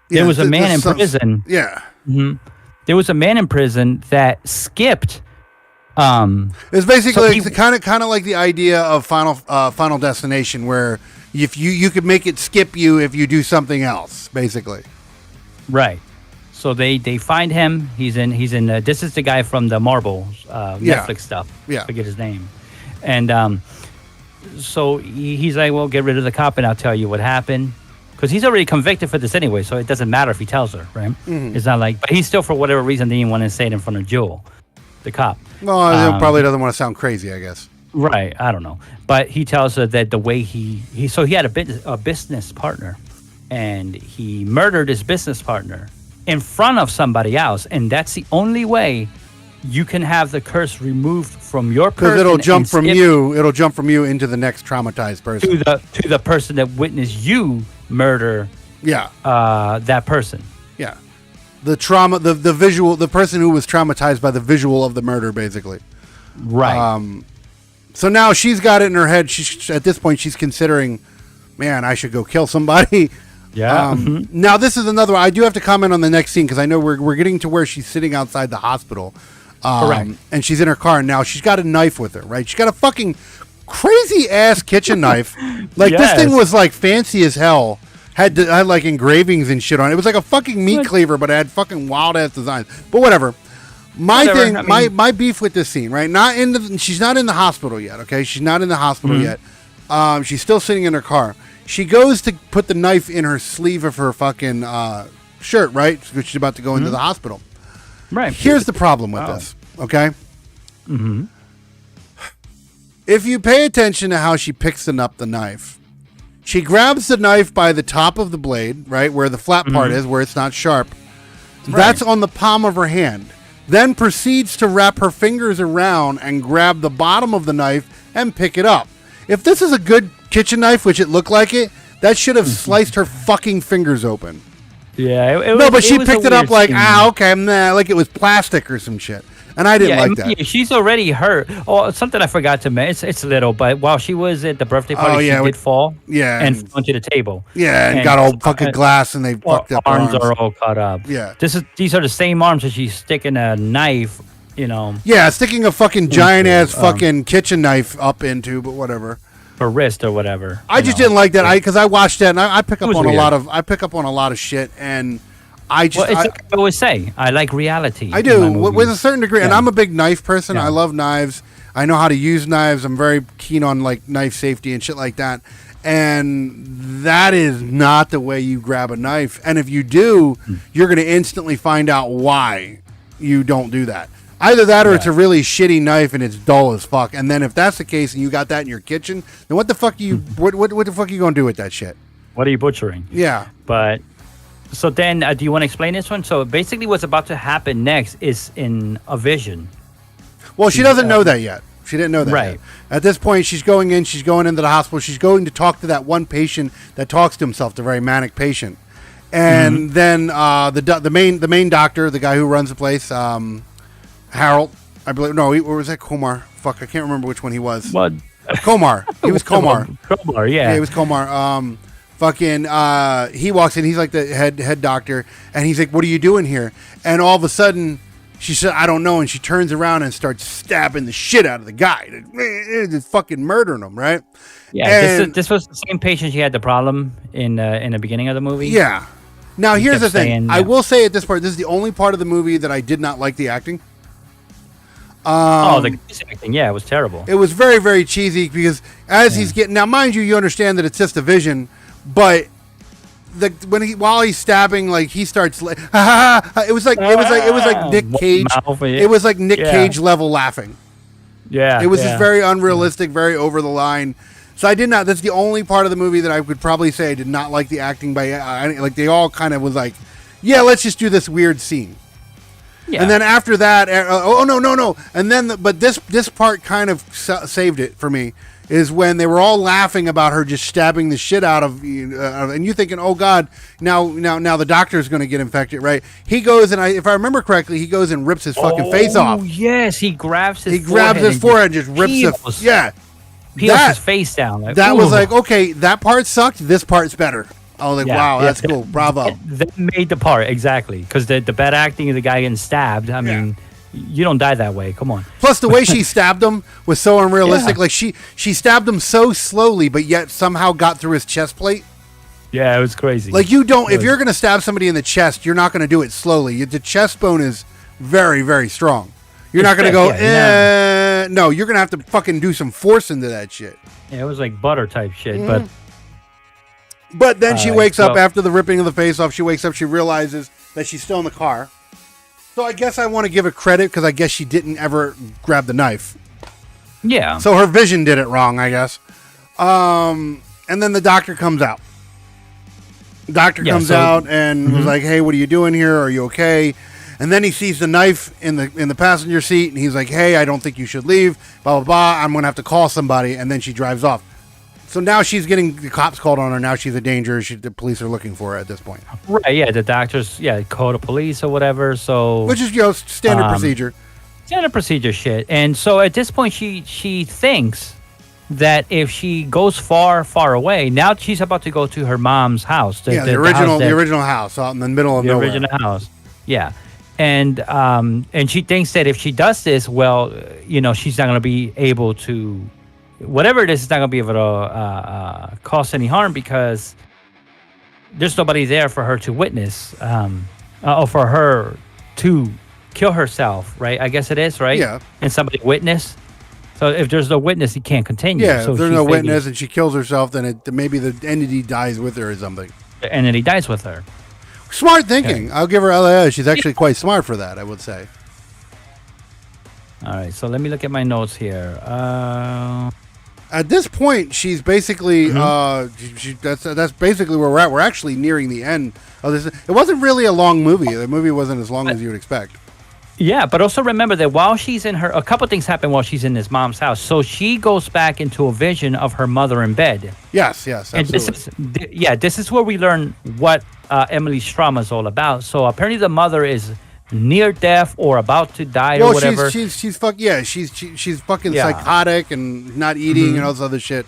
There was a man in prison. Yeah. Mm-hmm. There was a man in prison that skipped. It's basically kind of like the idea of Final Destination, where if you could make it skip you if you do something else, basically. Right. So they find him. He's in. This is the guy from the Marvel Netflix stuff. Yeah. I forget his name. And so he's like, well, get rid of the cop and I'll tell you what happened. Because he's already convicted for this anyway, so it doesn't matter if he tells her, right? Mm-hmm. It's not like, but he still, for whatever reason, didn't want to say it in front of Jewel, the cop. Well, he probably doesn't want to sound crazy, I guess. Right. I don't know. But he tells her that the way he had a business partner, and he murdered his business partner in front of somebody else, and that's the only way you can have the curse removed from your person. Because it'll jump from you into the next traumatized person. To the person that witnessed you murder. Yeah. That person. Yeah. The trauma, the visual, the person who was traumatized by the visual of the murder, basically. Right. So now she's got it in her head. At this point, she's considering, man, I should go kill somebody. Yeah. Now this is another one. I do have to comment on the next scene because I know we're getting to where she's sitting outside the hospital. Correct. And she's in her car, and now she's got a knife with her, right? She's got a fucking crazy ass kitchen knife. Like, this thing was like fancy as hell. Had like engravings and shit on it. It was like a fucking meat cleaver, but it had fucking wild ass designs. But whatever. My beef with this scene, right? She's not in the hospital yet. Okay, she's not in the hospital yet. She's still sitting in her car. She goes to put the knife in her sleeve of her fucking shirt, right? Because she's about to go into the hospital. Right. Here's the problem with this, okay? Mm-hmm. If you pay attention to how she picks up the knife, she grabs the knife by the top of the blade, right, where the flat part is, where it's not sharp. Right. That's on the palm of her hand. Then proceeds to wrap her fingers around and grab the bottom of the knife and pick it up. If this is a good kitchen knife, which it looked like it, that should have sliced her fucking fingers open. Yeah. But she picked it up like, okay, like it was plastic or some shit. And I didn't like that. She's already hurt. Oh, something I forgot to mention. It's little, but while she was at the birthday party, she did fall. Yeah. And fell onto the table. Yeah, and got all fucking glass, and they fucked up her arms. Are all cut up. Yeah. These are the same arms that she's sticking a knife, Yeah, sticking a fucking giant-ass fucking kitchen knife up into, but whatever. Her wrist or whatever. I just didn't like that. Because I watched that, and I pick up on a lot of shit, and I always say I like reality. I do with a certain degree, and I'm a big knife person. I love knives. I know how to use knives. I'm very keen on like knife safety and shit like that. And that is not the way you grab a knife. And if you do, you're going to instantly find out why you don't do that. Either that or it's a really shitty knife and it's dull as fuck. And then if that's the case and you got that in your kitchen, then what the fuck are you what the fuck are you going to do with that shit? What are you butchering? Yeah. But so then do you want to explain this one? So basically what's about to happen next is in a vision. Well, she doesn't know that yet. She didn't know that yet. At this point, she's going into the hospital. She's going to talk to that one patient that talks to himself, the very manic patient. And then the main doctor, the guy who runs the place, Harold, I believe. No, or was that Komar? Fuck, I can't remember which one he was. What? Komar. He was Komar. Komar, yeah. Yeah, he was Komar. fucking he walks in. He's like the head doctor, and he's like, "What are you doing here?" And all of a sudden, she said, "I don't know," and she turns around and starts stabbing the shit out of the guy, just fucking murdering him, right? Yeah, and, this was the same patient she had the problem in the beginning of the movie. Yeah. Now here's the thing. Saying, I will say at this part, this is the only part of the movie that I did not like the acting. The acting, yeah, it was terrible. It was very, very cheesy because as he's getting now, mind you understand that it's just a vision, but while he's stabbing, like he starts, it was like Nick Cage. It was like Nick Cage level laughing. Yeah, it was just very unrealistic, very over the line. So I did not. That's the only part of the movie that I could probably say I did not like the acting by. Like they all kind of was like, yeah, let's just do this weird scene. Yeah. And then after that, no, and then but this part kind of saved it for me is when they were all laughing about her just stabbing the shit out of and you thinking, oh God, now the doctor's going to get infected, right? He goes and if I remember correctly, he goes and rips his fucking face off. Oh yes, he grabs his forehead and just rips peels his face down. Like, that was like, okay, that part sucked. This part's better. I was like, wow, that's cool. Bravo. That made the part, exactly. Because the bad acting of the guy getting stabbed, I mean, you don't die that way. Come on. Plus, the way she stabbed him was so unrealistic. Like, she stabbed him so slowly, but yet somehow got through his chest plate. Yeah, it was crazy. Like, if you're going to stab somebody in the chest, you're not going to do it slowly. The chest bone is very, very strong. You're not going to go, no, you're going to have to fucking do some force into that shit. Yeah, it was like butter type shit, But then she wakes up after the ripping of the face off. She wakes up, she realizes that she's still in the car. So I guess I want to give her credit because I guess she didn't ever grab the knife. Yeah. So her vision did it wrong, I guess. And then the doctor comes out. The doctor comes out and was like, hey, what are you doing here? Are you okay? And then he sees the knife in the passenger seat, and he's like, hey, I don't think you should leave, blah, blah, blah. I'm going to have to call somebody. And then she drives off. So now she's getting the cops called on her. Now she's a danger. The police are looking for her at this point. Right, yeah. The doctors, call the police or whatever. So which is, standard procedure. Standard procedure shit. And so at this point, she thinks that if she goes far, far away, now she's about to go to her mom's house. The original house out in the middle of nowhere. The original house, yeah. And she thinks that if she does this, well, she's not going to be able to, whatever it is, it's not going to be able to cause any harm because there's nobody there for her to witness, or for her to kill herself, right? I guess it is, right? Yeah. And somebody witness. So if there's no witness, he can't continue. Yeah, so if there's no witness and she kills herself, then maybe the entity dies with her or something. The entity dies with her. Smart thinking. Okay. I'll give her she's actually quite smart for that, I would say. All right, so let me look at my notes here. At this point, she's basically that's basically where we're at. We're actually nearing the end of this. It wasn't really a long movie. The movie wasn't as long as you would expect. Yeah, but also remember that while she's in a couple things happen while she's in his mom's house. So she goes back into a vision of her mother in bed. Yes, absolutely. And this is where we learn what Emily's trauma is all about. So apparently the mother is near death or about to die or whatever. She's fucking psychotic and not eating and all this other shit.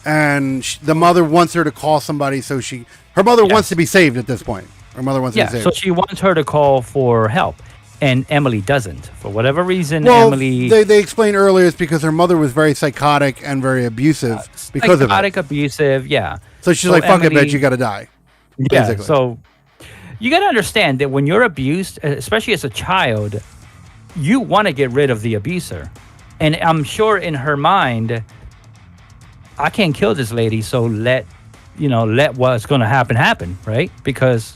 And the mother wants her to call somebody, so her mother wants to be saved at this point. Her mother wants to be saved. So she wants her to call for help. And Emily doesn't. For whatever reason, Emily... They explained earlier it's because her mother was very psychotic and very abusive because of it. Psychotic, abusive, yeah. So she's like, fuck it, bitch, you gotta die. Yeah, so you gotta understand that when you're abused, especially as a child, you want to get rid of the abuser. And I'm sure in her mind, I can't kill this lady, so let what's going to happen, right? Because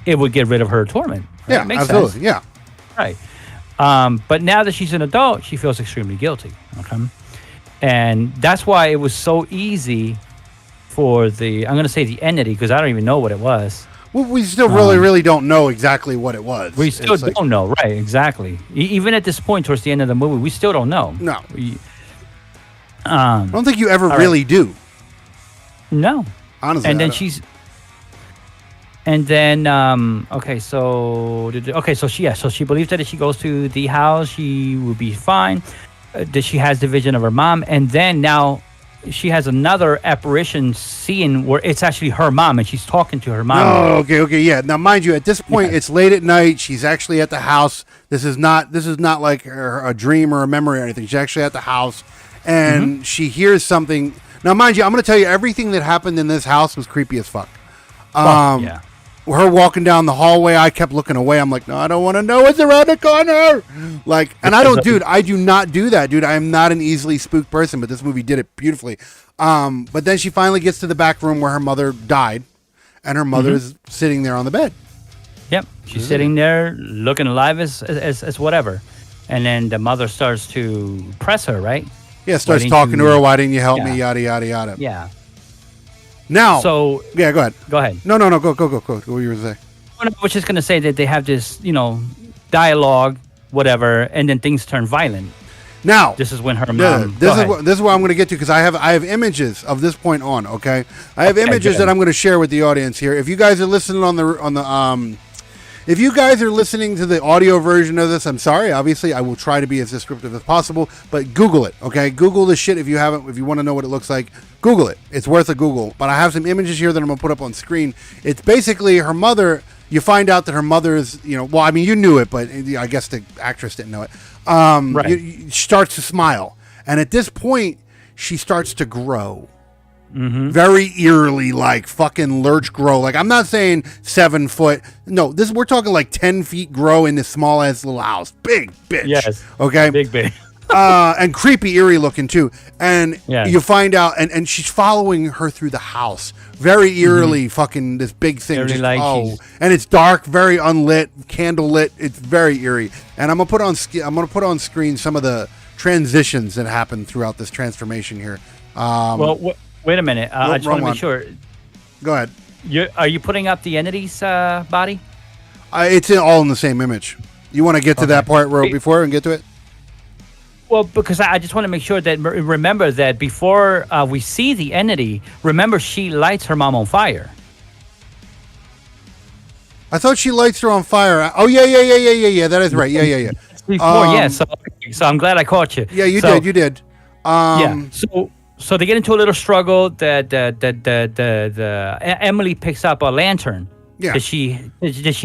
it would get rid of her torment. Right? Yeah, absolutely, sense. Yeah. Right. But now that she's an adult, she feels extremely guilty. Okay. And that's why it was so easy for I'm going to say the entity, because I don't even know what it was. Well, we still really don't know exactly what it was. We still don't know, right? Exactly. Even at this point, towards the end of the movie, we still don't know. No. I don't think you ever really do. No. Honestly. And then so she believes that if she goes to the house, she will be fine. That she has the vision of her mom, and then now she has another apparition scene where it's actually her mom and she's talking to her mom. Oh, okay, yeah. Now, mind you, at this point, it's late at night. She's actually at the house. This is not like a dream or a memory or anything. She's actually at the house, and she hears something. Now, mind you, I'm going to tell you everything that happened in this house was creepy as fuck. Yeah. Her walking down the hallway, I kept looking away. I'm like, no, I don't want to know what's around the corner. Like, and I do not do that, dude. I am not an easily spooked person, but this movie did it beautifully. But then she finally gets to the back room where her mother died, and her mother is sitting there on the bed. Yep. She's sitting there looking alive as whatever. And then the mother starts to press her, right? Yeah, starts talking to her. Why didn't you help me? Yada, yada, yada. Yeah. Now, yeah, go ahead. Go ahead. No, go. What were you going to say? I was just going to say that they have this, dialogue, whatever, and then things turn violent. Now, this is when her mom. This is what I'm going to get to, because I have images of this point on. Okay, I have images that I'm going to share with the audience here. If you guys are listening if you guys are listening to the audio version of this, I'm sorry. Obviously, I will try to be as descriptive as possible, but Google it, okay? Google the shit if you want to know what it looks like. Google it. It's worth a Google. But I have some images here that I'm going to put up on screen. It's basically her mother. You find out that her mother's, you knew it, but I guess the actress didn't know it. Right. She starts to smile. And at this point, she starts to grow. Mm-hmm. Very eerily, like fucking lurch grow. Like, I'm not saying 7 foot. No, we're talking like 10 feet grow in this small ass little house. Big bitch. Yes. Okay. Big. And creepy, eerie looking too. And you find out, and she's following her through the house. Very eerily, fucking this big thing. And it's dark, very unlit, candle lit. It's very eerie. And I'm gonna put on screen some of the transitions that happen throughout this transformation here. Wait a minute. I just want to make sure. Go ahead. Are you putting up the entity's body? It's all in the same image. You want to get to that part before and get to it? Well, because I just want to make sure that, remember that before we see the entity, remember she lights her mom on fire. I thought she lights her on fire. Oh, yeah. That is right. Yeah. Before, so I'm glad I caught you. Yeah, you did. So they get into a little struggle. That Emily picks up a lantern that she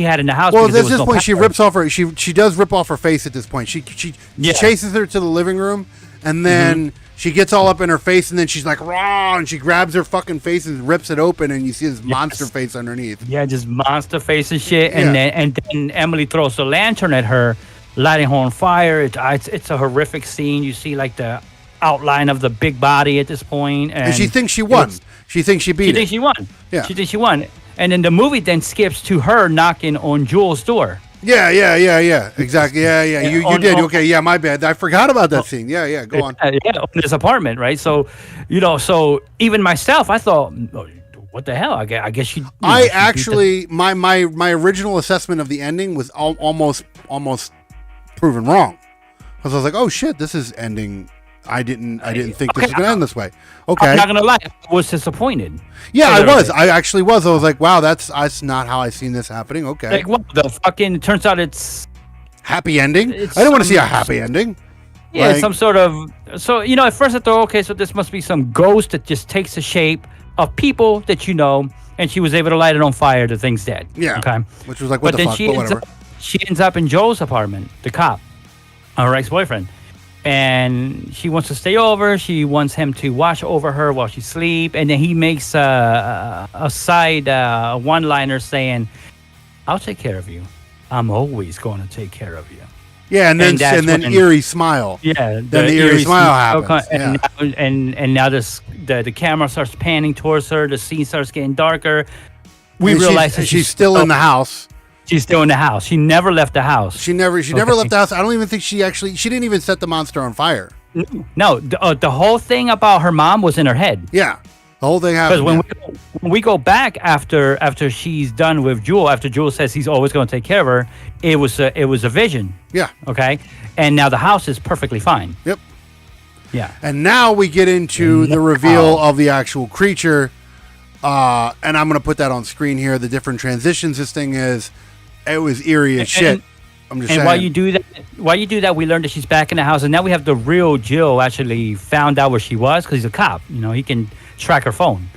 had in the house. Well, at this point, she rips off her. She does rip off her face at this point. She chases her to the living room, and then she gets all up in her face, and then she's like raw, and she grabs her fucking face and rips it open, and you see this monster face underneath. Yeah, just monster face and shit. And then Emily throws the lantern at her, lighting her on fire. It's a horrific scene. You see like the outline of the big body at this point, and she thinks she won. She thinks she beat it. She thinks she won. Yeah. She thinks she won. And then the movie then skips to her knocking on Jules' door. Yeah. Exactly. Yeah. You did. Okay. Yeah. My bad. I forgot about that scene. Yeah. Go on. In his apartment, right? So, so even myself, I thought, what the hell? I guess she. My original assessment of the ending was almost proven wrong, because I was like, oh shit, this is ending. I didn't think this was going to end this way. Okay. I'm not going to lie. I was disappointed. Yeah, I was. I actually was. I was like, wow, that's not how I seen this happening. Okay. Like, what the fucking, it turns out it's... Happy ending? I didn't want to see a happy ending. Yeah, some sort of... So, at first I thought, okay, so this must be some ghost that just takes the shape of people that you know, and she was able to light it on fire, the thing's dead. Yeah. Okay. Which was like, what the fuck, but whatever. She ends up in Joe's apartment, the cop, her ex-boyfriend. And she wants to stay over. She wants him to watch over her while she sleep. And then he makes a side one-liner saying, "I'll take care of you. I'm always going to take care of you." Yeah, and then eerie smile. Yeah, then the eerie smile happens. And now the camera starts panning towards her. The scene starts getting darker. We realize that she's still in the house. She's still in the house. She never left the house. She never left the house. I don't even think she didn't even set the monster on fire. No, the whole thing about her mom was in her head. Yeah, the whole thing happened. Because when we go back after she's done with Jewel, after Jewel says he's always going to take care of her, it was a vision. Yeah. Okay. And now the house is perfectly fine. Yep. Yeah. And now we get into the reveal of the actual creature, and I'm going to put that on screen here. The different transitions this thing is. It was eerie as shit. I'm just saying. And while you do that, while you do that, we learned that she's back in the house, and now we have the real Jill actually found out where she was because he's a cop. You know, he can track her phone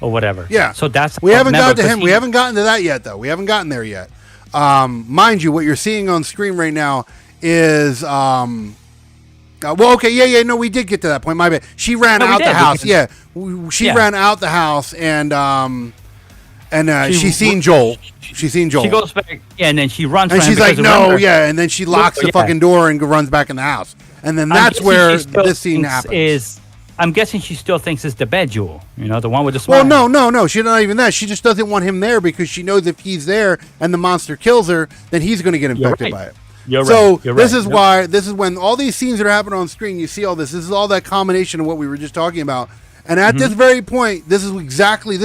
or whatever. Yeah. So that's we haven't gotten to him. We haven't gotten to that yet, though. We haven't gotten there yet. Mind you, what you're seeing on screen right now is well, okay, yeah, no, we did get to that point. My bad. She ran out the house. Yeah, she ran out the house, and she's seen Joel. She's seen Joel. She goes back, and then she runs. And she's like, no, and then she locks the fucking door and runs back in the house. And then that's where this scene happens. I'm guessing she still thinks it's the bad Joel. You know, the one with the smile. Well, no, she's not even that. She just doesn't want him there because she knows if he's there and the monster kills her, then he's going to get infected by it. This is when all these scenes that are happening on screen, you see all this. This is all that combination of what we were just talking about. And at this very point, this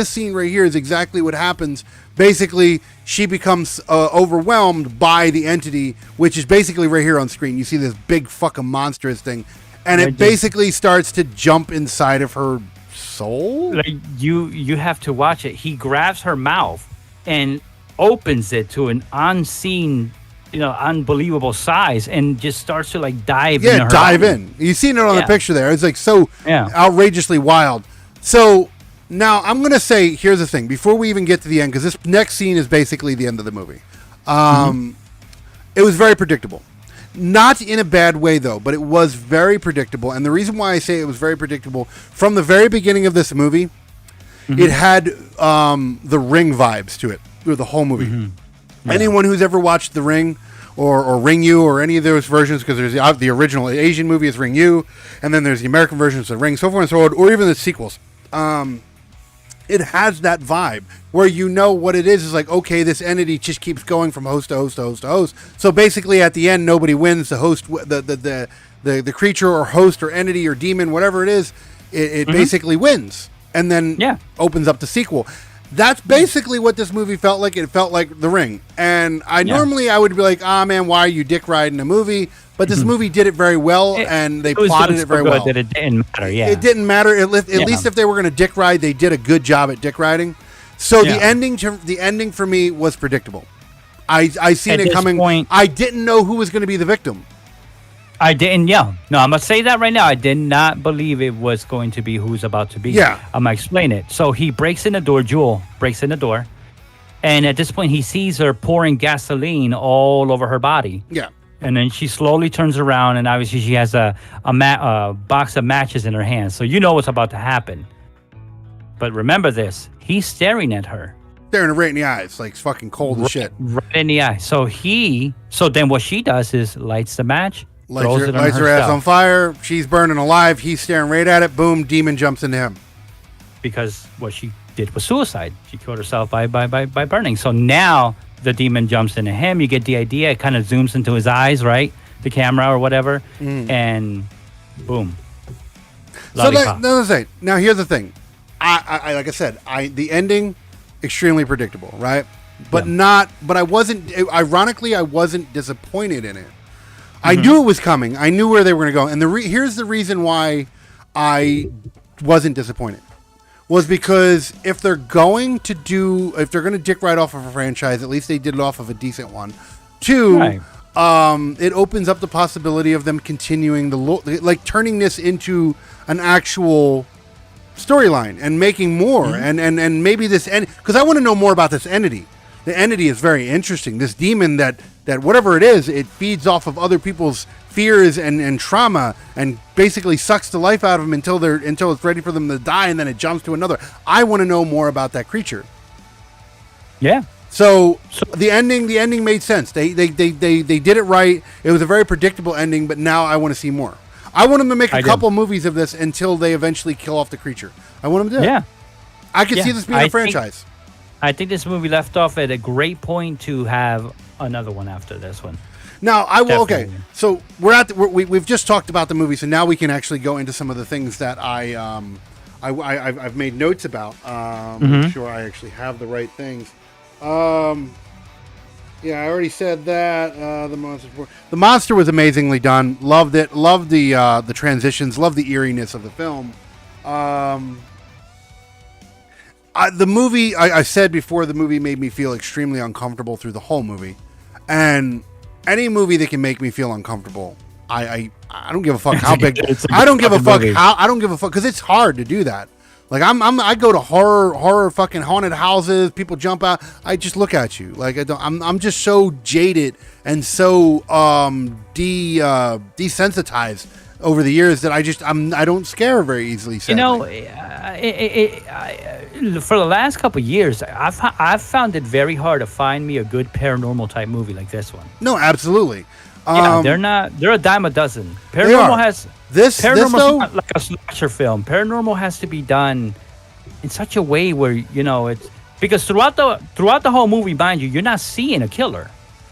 scene right here is exactly what happens. Basically, she becomes overwhelmed by the entity, which is basically right here on screen. You see this big fucking monstrous thing. And it basically starts to jump inside of her soul. Like you have to watch it. He grabs her mouth and opens it to an unseen, unbelievable size, and just starts to like dive in. Yeah, dive in. You've seen it on the picture there. It's like so outrageously wild. So now I'm going to say, here's the thing. Before we even get to the end, because this next scene is basically the end of the movie. It was very predictable. Not in a bad way, though, but it was very predictable. And the reason why I say it was very predictable, from the very beginning of this movie, it had the Ring vibes to it, through the whole movie. Anyone who's ever watched The Ring or Ring You or any of those versions, because there's the original Asian movie is Ring You, and then there's the American versions of Ring, so forth and so on, or even the sequels. It has that vibe where you know what it is like, okay, this entity just keeps going from host to host to host to host. So basically at the end, nobody wins. The host, the creature or host or entity or demon, whatever it is, it basically wins and then opens up the sequel. That's basically what this movie felt like. It felt like The Ring. And normally I would be like, man, why are you dick riding a movie? But this movie did it very well, and they plotted it very well. That it didn't matter, It didn't matter. At least if they were going to dick ride, they did a good job at dick riding. So the ending for me was predictable. I seen it coming. I didn't know who was going to be the victim. I didn't. No, I'm gonna say that right now. I did not believe it was going to be who's about to be. Yeah, I'm gonna explain it. So he breaks in the door. Joel breaks in the door, and at this point, he sees her pouring gasoline all over her body. Yeah. And then she slowly turns around, and obviously she has a box of matches in her hand. So you know what's about to happen. But remember this: he's staring at her, staring her right in the eyes, like it's fucking cold as shit. Right in the eye. So then what she does is lights the match, lights her ass on fire. She's burning alive. He's staring right at it. Boom! Demon jumps into him. Because what she did was suicide. She killed herself by burning. So now the demon jumps into him. You get the idea. It kind of zooms into his eyes, right? The camera or whatever. And boom. So now here's the thing. I like I said, the ending, extremely predictable, right? But I wasn't, ironically, I wasn't disappointed in it. I knew it was coming. I knew where they were going to go. And here's the reason why I wasn't disappointed. Was because if they're going to dick right off of a franchise, at least they did it off of a decent one. Two, it opens up the possibility of them continuing turning this into an actual storyline and making more, and maybe this because I want to know more about this entity. The entity is very interesting. This demon that whatever it is, it feeds off of other people's fears and trauma, and basically sucks the life out of them until it's ready for them to die, and then it jumps to another. I want to know more about that creature. Yeah. So the ending made sense. They did it right. It was a very predictable ending, but now I want to see more. I want them to make a couple movies of this until they eventually kill off the creature. I want them to do it. Yeah. I could see this being a franchise. I think this movie left off at a great point to have another one after this one. Now I will. Definitely. Okay, so we've just talked about the movie, so now we can actually go into some of the things that I've made notes about. Make sure I actually have the right things. Yeah, I already said that. The monster was amazingly done. Loved it. Loved the transitions. Loved the eeriness of the film. The movie, I said before, the movie made me feel extremely uncomfortable through the whole movie. And any movie that can make me feel uncomfortable, I don't give a fuck how big. It's a I don't give a fuck movie. how. I don't give a fuck because it's hard to do that. Like I go to horror fucking haunted houses. People jump out. I just look at you. Like I'm just so jaded and so desensitized over the years that I don't scare very easily. Sadly. For the last couple of years, I've found it very hard to find me a good paranormal type movie like this one. No, absolutely. They're a dime a dozen. Paranormal has paranormal not like a slasher film. Paranormal has to be done in such a way where it's because throughout the whole movie, mind you, you're not seeing a killer.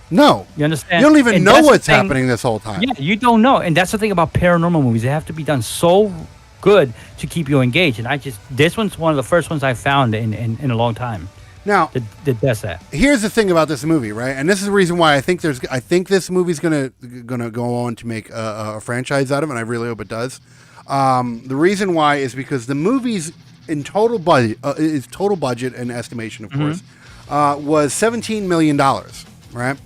No, you understand. You don't even know what's happening this whole time. Yeah, you don't know, and that's the thing about paranormal movies. They have to be done so good to keep you engaged. And this one's one of the first ones I found in a long time. Now, that does that. Here's the thing about this movie, right? And this is the reason why I think this movie's gonna go on to make a franchise out of it, and I really hope it does. The reason why is because the movie's in total budget and estimation, of course, was $17 million, right?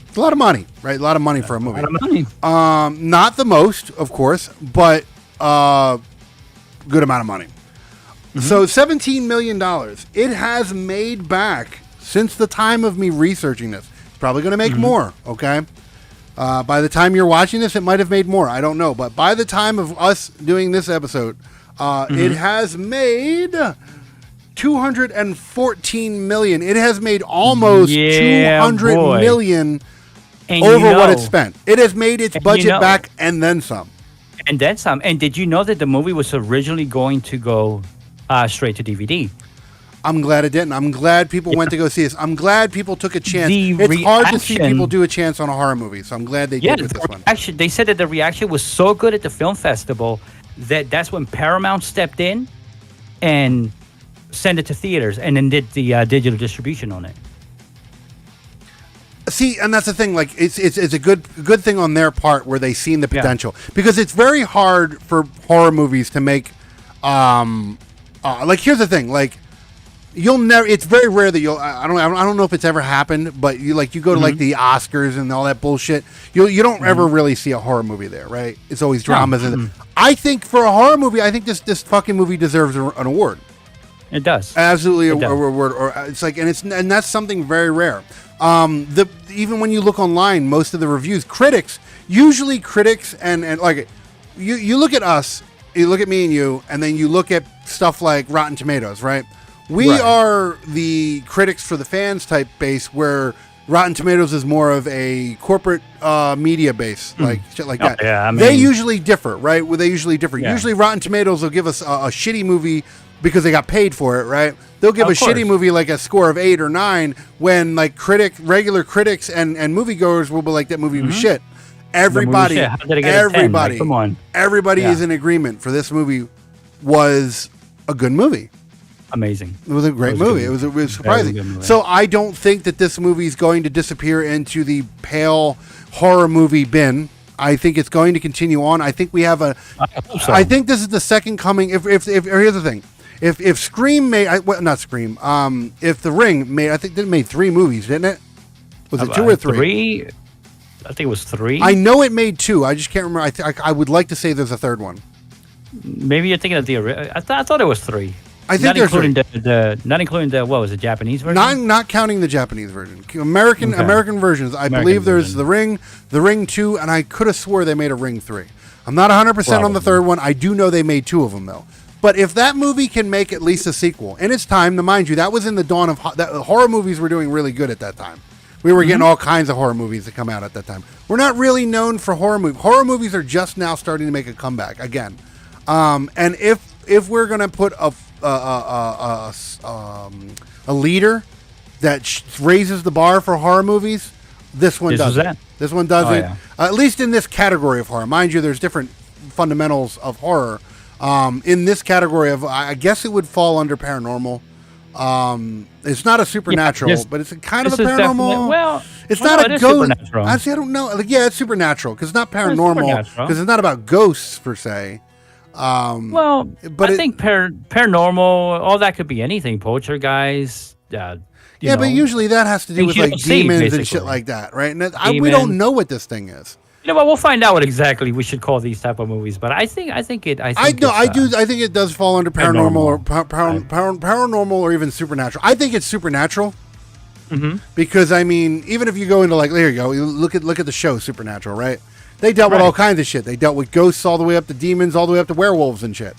It's a lot of money, right? A lot of money for a movie. A lot of money. Not the most, of course, but good amount of money. So $17 million. It has made back since the time of me researching this. It's probably going to make more, okay? By the time you're watching this, it might have made more. I don't know. But by the time of us doing this episode, it has made $214 million. It has made almost $200 million over what it spent. It has made its budget back and then some. And then some. And did you know that the movie was originally going to go straight to DVD? I'm glad it didn't. I'm glad people went to go see this. I'm glad people took a chance. It's hard to see people do a chance on a horror movie, so I'm glad they did with this one. They said that the reaction was so good at the film festival that's when Paramount stepped in and sent it to theaters and then did the digital distribution on it. See, and that's the thing. Like, it's a good thing on their part where they seen the potential, because it's very hard for horror movies to make. Like, here's the thing. Like, you'll never. It's very rare that you'll. I don't know if it's ever happened, but you go to like the Oscars and all that bullshit. You don't ever really see a horror movie there, right? It's always dramas. I think for a horror movie, I think this fucking movie deserves an award. It does. Absolutely, a award. Or it's like, and that's something very rare. Even when you look online, most of the reviews, critics and like you look at us, you look at me and you, and then you look at stuff like Rotten Tomatoes, right? We are the critics for the fans type base, where Rotten Tomatoes is more of a corporate media base, like shit like that. Yeah, I mean, they usually differ, right? Well, they usually differ. Yeah. Usually Rotten Tomatoes will give us a shitty movie because they got paid for it, right? They'll give a shitty movie like a score of 8 or 9 when like regular critics and moviegoers will be like, that movie was shit. Everybody Come on. Everybody is in agreement for this movie was a good movie. Amazing. It was a great movie. It was surprising. So I don't think that this movie is going to disappear into the pale horror movie bin. I think it's going to continue on. I think we have I think this is the second coming. If here's the thing. If Scream made, not Scream, if The Ring made, I think it made 3 movies, didn't it? Was it 2 or 3? I think it was 3. I know it made 2. I just can't remember. I would like to say there's a third one. Maybe you're thinking of the. I thought it was 3. I think there's 3. Not including the what was the Japanese version? Not counting the Japanese version. American versions. I believe there's The Ring, The Ring 2, and I could have swore they made a Ring 3. I'm not 100% on the third one. I do know they made 2 of them though. But if that movie can make at least a sequel, and it's time, to mind you, that was in the dawn of horror movies were doing really good at that time. We were getting all kinds of horror movies that come out at that time. We're not really known for horror movies. Horror movies are just now starting to make a comeback again. And if we're gonna put a leader that raises the bar for horror movies, this one does it. This one does it. At least in this category of horror. Mind you, there's different fundamentals of horror. In this category of, I guess it would fall under paranormal. It's not a supernatural, but it's a kind of a paranormal. It's not a ghost. Actually, I don't know. Like, yeah, it's supernatural because it's not paranormal because it's not about ghosts per se. But I think paranormal, all that could be anything. Poltergeist, Yeah, but usually that has to do with you like don't see, demons and basically. shit like that, right? And we don't Demons. know what this thing is. You know what? We'll find out what exactly we should call these type of movies. But I think I it's, do. I think it does fall under paranormal or Paranormal. paranormal or even supernatural. I think it's supernatural Mm-hmm. because I mean, even if you go into like, there you go, you look at the show Supernatural, right? They dealt with Right. all kinds of shit. They dealt with ghosts all the way up to demons, all the way up to werewolves and shit.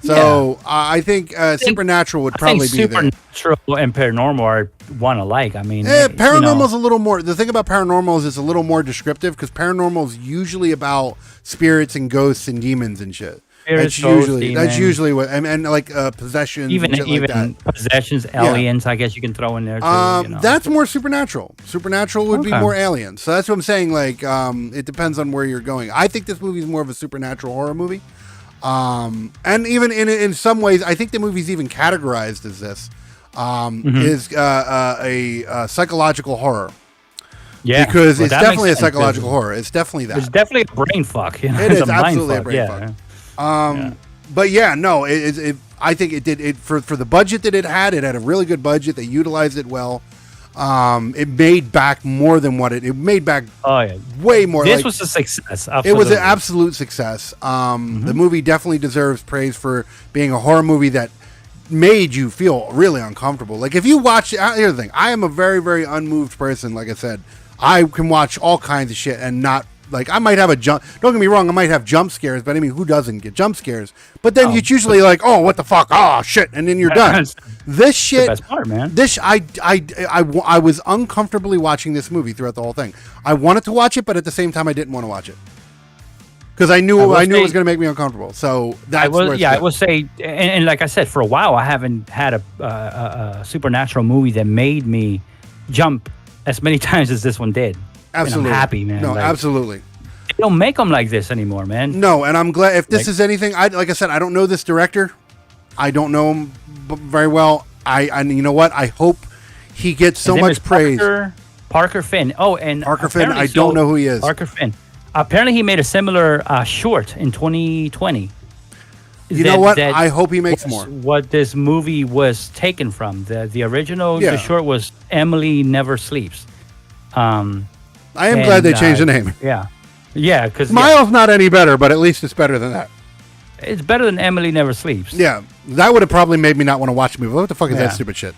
So I think supernatural would probably be there. Supernatural and paranormal are one alike. I mean, Paranormal's a little more. The thing about paranormal is it's a little more descriptive because paranormal is usually about spirits and ghosts and demons and shit. Spirits, That's usually what and like possessions, even and shit like that. possessions, aliens. I guess you can throw in there too. That's more supernatural. Supernatural would be Okay. more aliens. So that's what I'm saying. Like, it depends on where you're going. I think this movie is more of a supernatural horror movie. And even in some ways, I think the movie's even categorized as this. Is a psychological horror. Yeah, Because it's that definitely a makes sense, psychological horror. It's definitely that. It's definitely a brain fuck. You know? It It's is a mind absolutely a fuck, brain yeah. fuck. But yeah, no, I think it did it for the budget that it had. It had a really good budget. They utilized it well. It made back more than what it made back. Oh yeah, way more. This like, was a success. it was Absolutely. an absolute success. The movie definitely deserves praise for being a horror movie that made you feel really uncomfortable. Like if you watch, here's the thing: I am a very, very unmoved person. Like I said, I can watch all kinds of shit and not. Like I might have a jump. Don't get me wrong. I might have jump scares, but I mean, who doesn't get jump scares? But then it's usually like, oh, what the fuck? Oh shit, and then you're done. This shit. the best part, man. This I was uncomfortably watching this movie throughout the whole thing. I wanted to watch it, but at the same time, I didn't want to watch it because I knew it was going to make me uncomfortable. So that's where it's I at. will say, and like I said, for a while, I haven't had a supernatural movie that made me jump as many times as this one did. Absolutely. And I'm happy, man. No, Like, absolutely. They don't make them like this anymore, man. No, and I'm glad if this is anything. Like I said, I don't know this director. I don't know him very well. And you know what? I hope he gets so His name much is praise. Parker Finn. Oh, and Parker Finn. apparently I don't know who he is. Parker Finn. Apparently, he made a similar short in 2020. You know what? I hope he makes more. What this movie was taken from. The original, Yeah. the short was Emily Never Sleeps. I am glad they changed the name. Yeah. Yeah, because Miles not any better, but at least it's better than that. it's better than Emily Never Sleeps. Yeah, that would have probably made me not want to watch the movie. What the fuck is that Yeah. stupid shit?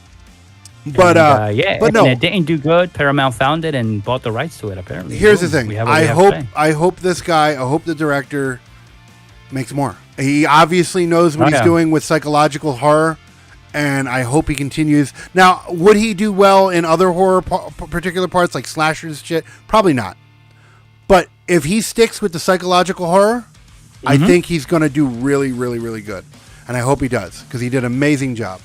But but no. it didn't do good. Paramount found it and bought the rights to it. Apparently, Here's the Boom. thing. We have what I we have hope today. I hope the director makes more. He obviously knows what Oh, he's yeah. doing with psychological horror, and I hope he continues. Now, would he do well in other horror particular parts like slashers shit? Probably not. But if he sticks with the psychological horror, I think he's going to do really, really, really good. And I hope he does because he did an amazing job.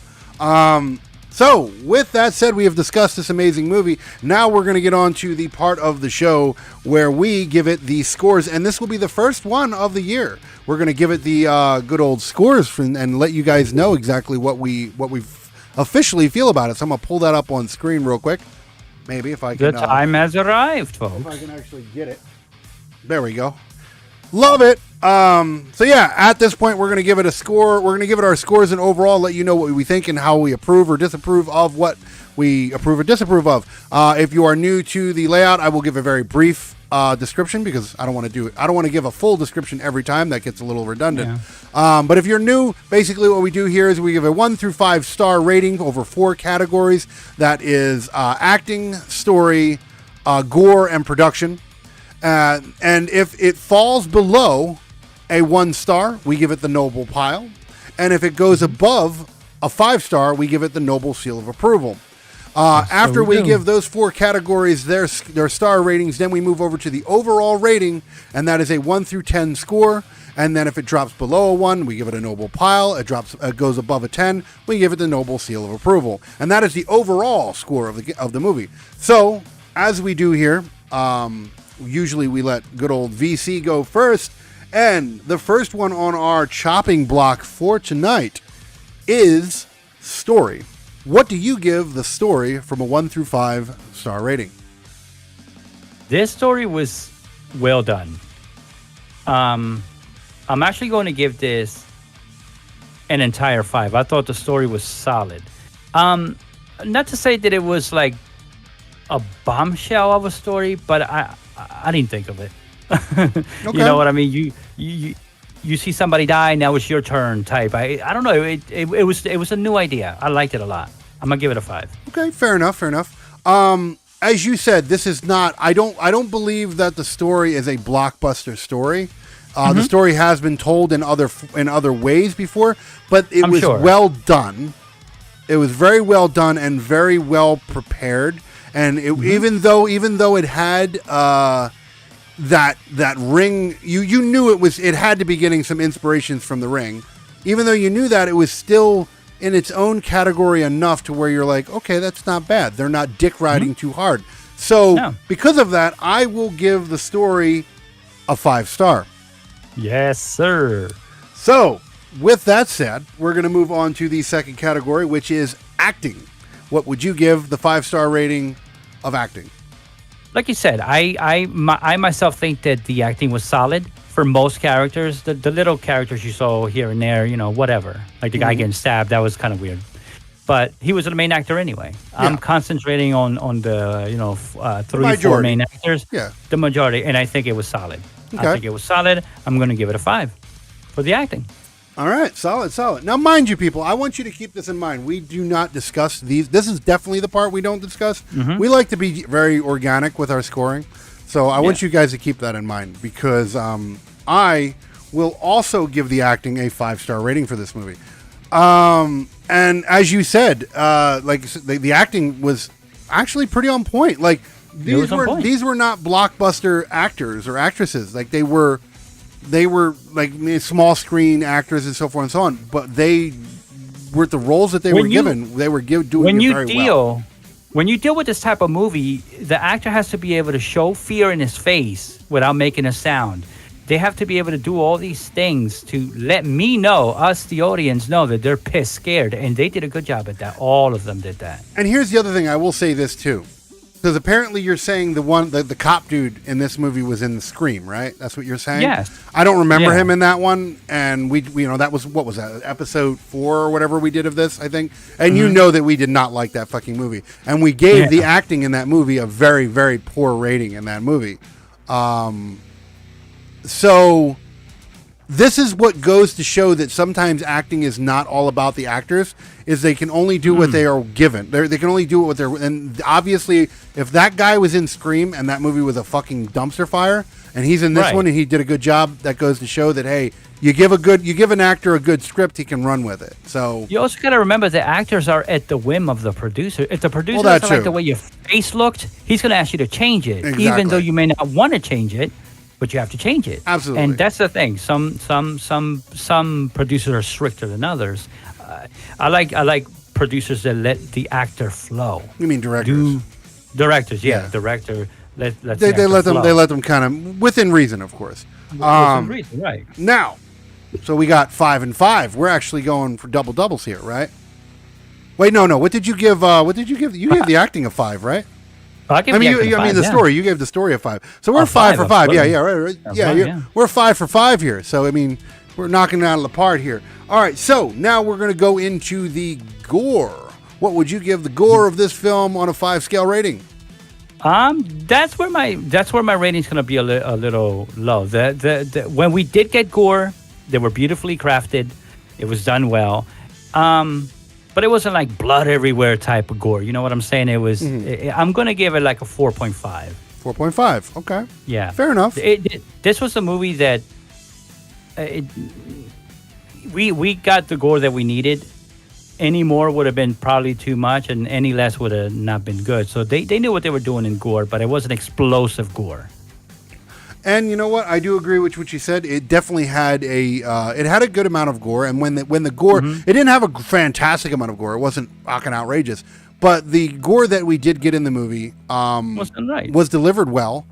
So, with that said, we have discussed this amazing movie. Now we're going to get on to the part of the show where we give it the scores. And this will be the first one of the year. We're going to give it the good old scores and let you guys know exactly what we officially feel about it. So I'm going to pull that up on screen real quick. Maybe if I The can... time has arrived, if I folks. can actually get it. There we go. Love it. So yeah, at this point, we're going to give it a score. We're going to give it our scores and overall let you know what we think and how we approve or disapprove of what we approve or disapprove of. If you are new to the layout, I will give a very brief description because I don't want to do it. I don't want to give a full description every time. That gets a little redundant. But if you're new, basically what we do here is we give a 1 through 5 star rating over 4 categories. That is acting, story, gore, and production. And if it falls below a 1 star, we give it the noble pile. And if it goes above a 5 star, we give it the noble seal of approval. After we give those 4 categories their star ratings, then we move over to the overall rating, and that is a 1 through 10 score. And then if it drops below a 1, we give it a noble pile. It goes above a 10, we give it the noble seal of approval. And that is the overall score of the movie. So, as we do here, usually we let good old VC go first. And the first one on our chopping block for tonight is story. What do you give the story from a 1 through 5 star rating? This story was well done. I'm actually going to give this an entire 5. I thought the story was solid. Not to say that it was like a bombshell of a story, but I didn't think of it. Okay. You know what I mean? You see somebody die, now it's your turn type. I don't know. It was a new idea. I liked it a lot. I'm gonna give it a 5. Okay, fair enough. As you said, this is not. I don't believe that the story is a blockbuster story. The story has been told in other ways before, but it was sure. well done. It was very well done and very well prepared. And even though it had that ring, you knew it had to be getting some inspirations from the Ring. Even though you knew that, it was still in its own category enough to where you're like, okay, that's not bad. They're not dick riding too hard. So because of that, I will give the story a 5-star. Yes, sir. So with that said, we're going to move on to the second category, which is acting. What would you give the 5-star rating of acting? Like you said, I myself think that the acting was solid for most characters. The little characters you saw here and there, whatever. Like the guy getting stabbed, that was kind of weird. But he was the main actor anyway. Yeah. I'm concentrating on the 3 4 main actors. Yeah. The majority, and I think it was solid. Okay. I think it was solid. I'm going to give it a 5 for the acting. All right, solid. Now, mind you, people, I want you to keep this in mind. We do not discuss these. This is definitely the part we don't discuss. We like to be very organic with our scoring. So I want you guys to keep that in mind because I will also give the acting a 5-star rating for this movie. And as you said, the acting was actually pretty on point. Like these were not blockbuster actors or actresses. Like they were like small screen actors and so forth and so on. But they were the roles that they were given. They were doing it very well. When you deal with this type of movie, the actor has to be able to show fear in his face without making a sound. They have to be able to do all these things to let me know, us, the audience, know that they're pissed scared. And they did a good job at that. All of them did that. And here's the other thing. I will say this, too. Because apparently you're saying the cop dude in this movie was in the Scream, right? That's what you're saying? Yes. I don't remember him in that one. And we that was, what was that, episode 4 or whatever we did of this, I think. And you know that we did not like that fucking movie. And we gave the acting in that movie a very, very poor rating in that movie. So this is what goes to show that sometimes acting is not all about the actors, is they can only do what they are given. They can only do what they're, and obviously if that guy was in Scream and that movie was a fucking dumpster fire and he's in this one and he did a good job, that goes to show that, hey, you give an actor a good script, he can run with it. So you also got to remember the actors are at the whim of the producer. If the producer doesn't like the way your face looked, he's going to ask you to change it, even though you may not want to change it. But you have to change it. Absolutely. And that's the thing. Some producers are stricter than others. I like producers that let the actor flow. You mean directors? Directors, director. They let them kind of within reason, of course. Within reason, right? Now, so we got 5 and 5. We're actually going for doubles here, right? Wait, no. What did you give? You gave the acting a 5, right? The story. You gave the story a 5. So we're 5 for 5. Yeah, right. We're 5 for 5 here. So, I mean, we're knocking it out of the park here. All right, so now we're going to go into the gore. What would you give the gore of this film on a 5-scale rating? That's where my rating's going to be a little low. When we did get gore, they were beautifully crafted. It was done well. But it wasn't like blood everywhere type of gore. You know what I'm saying? It was. I'm going to give it like a 4.5. 4.5. Okay. Yeah. Fair enough. This was a movie that we got the gore that we needed. Any more would have been probably too much, and any less would have not been good. So they knew what they were doing in gore, but it wasn't explosive gore. And you know what? I do agree with what you said. It definitely had a good amount of gore. And when the gore, it didn't have a fantastic amount of gore. It wasn't fucking outrageous. But the gore that we did get in the movie was delivered well.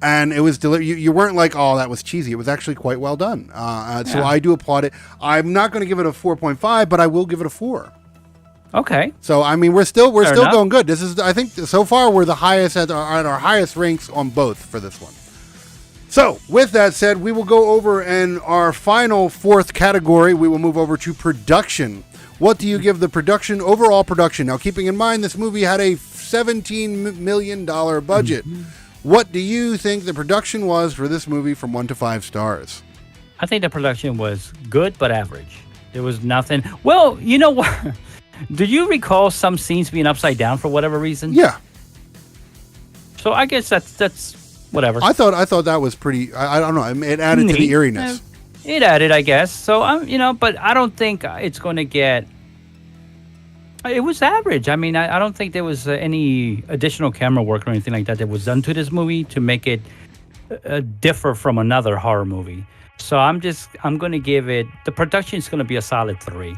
And it was delivered. You weren't like, oh, that was cheesy. It was actually quite well done. So I do applaud it. I'm not going to give it a 4.5, but I will give it a 4. Okay. So I mean, we're still going good. This is, I think, so far we're the highest at our highest ranks on both for this one. So, with that said, we will go over in our final 4th category. We will move over to production. What do you give the overall production? Now, keeping in mind this movie had a $17 million budget. What do you think the production was for this movie from 1 to 5 stars? I think the production was good but average. There was nothing. Well, you know what? Do you recall some scenes being upside down for whatever reason? Yeah. So I guess that's whatever. I thought that was pretty. I don't know. It added to the eeriness. It added, I guess. So but I don't think it's going to get. It was average. I mean, I don't think there was any additional camera work or anything like that was done to this movie to make it differ from another horror movie. So I'm going to give it. The production is going to be a solid 3.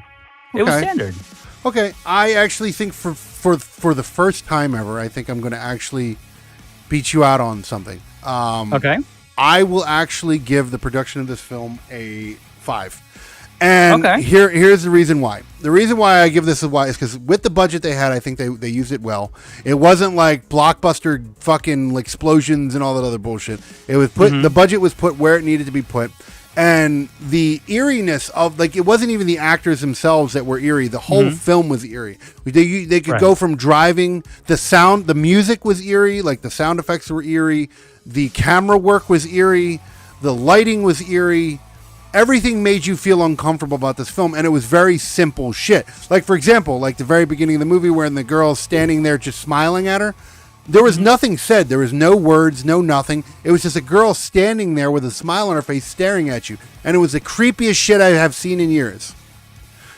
It was standard. Okay, I actually think for the first time ever, I think I'm going to actually beat you out on something. Okay. I will actually give the production of this film a 5. And here's the reason why. The reason why I give this a why is because with the budget they had, I think they used it well. It wasn't like blockbuster fucking explosions and all that other bullshit. It was put. The budget was put where it needed to be put. And the eeriness of, it wasn't even the actors themselves that were eerie. The whole film was eerie. They could go from driving, the music was eerie, the sound effects were eerie, the camera work was eerie, the lighting was eerie. Everything made you feel uncomfortable about this film, and it was very simple shit. For example, the very beginning of the movie when the girl's standing there just smiling at her. There was nothing said. There was no words, no nothing. It was just a girl standing there with a smile on her face staring at you. And it was the creepiest shit I have seen in years.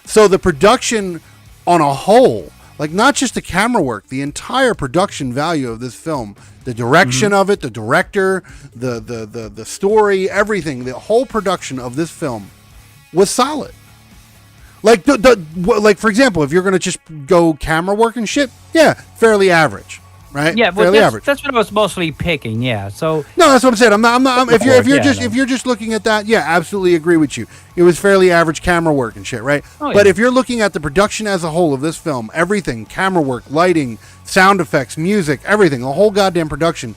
So the production on a whole, not just the camera work, the entire production value of this film, the direction of it, the director, the story, everything, the whole production of this film was solid. For example, if you're going to just go camera work and shit, yeah, fairly average. Right? Yeah, but that's what I was mostly picking. Yeah, so no, that's what I'm saying. I'm not. If you're just looking at that, yeah, absolutely agree with you. It was fairly average camera work and shit, right? Oh, but if you're looking at the production as a whole of this film, everything, camera work, lighting, sound effects, music, everything, the whole goddamn production,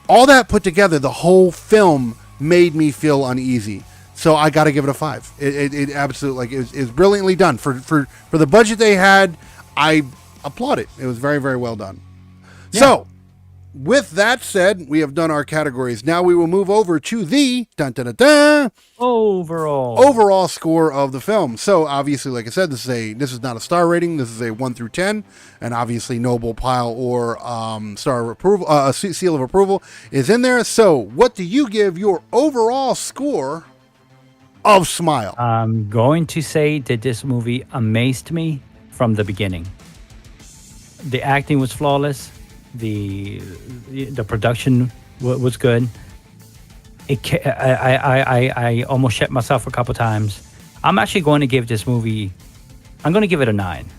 all that put together, the whole film made me feel uneasy. So I got to give it a 5. It absolutely it was brilliantly done for the budget they had. I applaud it. It was very, very well done. Yeah. So, with that said, we have done our categories. Now we will move over to the overall score of the film. So, obviously, like I said, this is not a star rating. This is a 1 through 10, and obviously, Noble Pile or star approval, seal of approval is in there. So, what do you give your overall score of Smile? I'm going to say that this movie amazed me from the beginning. The acting was flawless. The production was good. I almost shit myself a couple times. I'm actually going to give this movie. I'm going to give it a 9.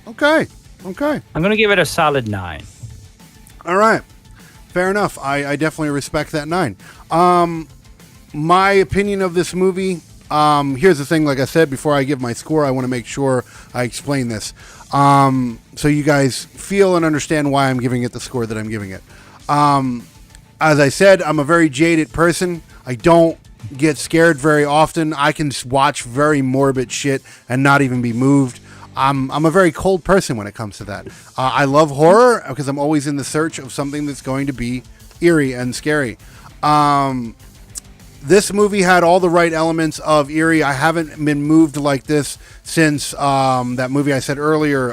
Okay. I'm going to give it a solid 9. All right. Fair enough. I definitely respect that 9. My opinion of this movie. Here's the thing. Like I said, before I give my score, I want to make sure I explain this. So you guys feel and understand why I'm giving it the score that I'm giving it. As I said, I'm a very jaded person. I don't get scared very often. I can watch very morbid shit and not even be moved. I'm a very cold person when it comes to that. I love horror because I'm always in the search of something that's going to be eerie and scary. This movie had all the right elements of eerie. I haven't been moved like this since that movie I said earlier,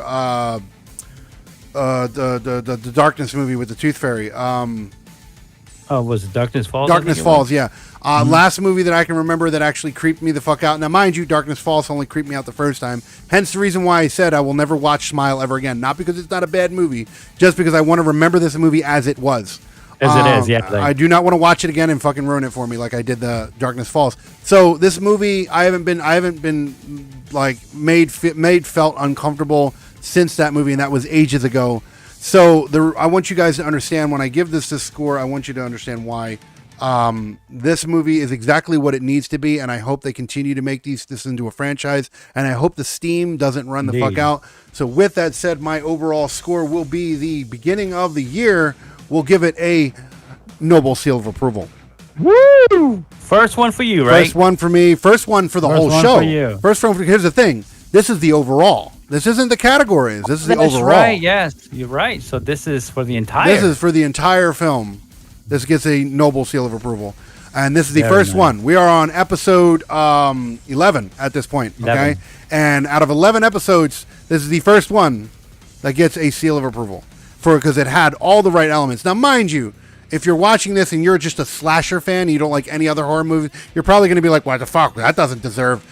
the Darkness movie with the Tooth Fairy. Was it Darkness Falls? Darkness Falls, yeah. Last movie that I can remember that actually creeped me the fuck out. Now, mind you, Darkness Falls only creeped me out the first time. Hence the reason why I said I will never watch Smile ever again. Not because it's not a bad movie, just because I want to remember this movie as it was. As it is, yeah. I do not want to watch it again and fucking ruin it for me like I did the Darkness Falls. So this movie, I haven't been made felt uncomfortable since that movie, and that was ages ago. So I want you guys to understand when I give this score, I want you to understand why this movie is exactly what it needs to be, and I hope they continue to make this into a franchise, and I hope the steam doesn't run the fuck out. So with that said, my overall score will be the beginning of the year. We'll give it a Noble seal of approval. Woo! First one for you, right? First one for me. First one for the whole show. For you. First one. Here's the thing. This is the overall. This isn't the categories. This is the overall. Right. Yes, you're right. So this is for the entire. This is for the entire film. This gets a noble seal of approval. And this is the first one. We are on episode 11 at this point. Okay. 11. And out of 11 episodes, this is the first one that gets a seal of approval because it had all the right elements. Now, mind you, if you're watching this and you're just a slasher fan and you don't like any other horror movie, you're probably going to be like, what the fuck? That doesn't deserve,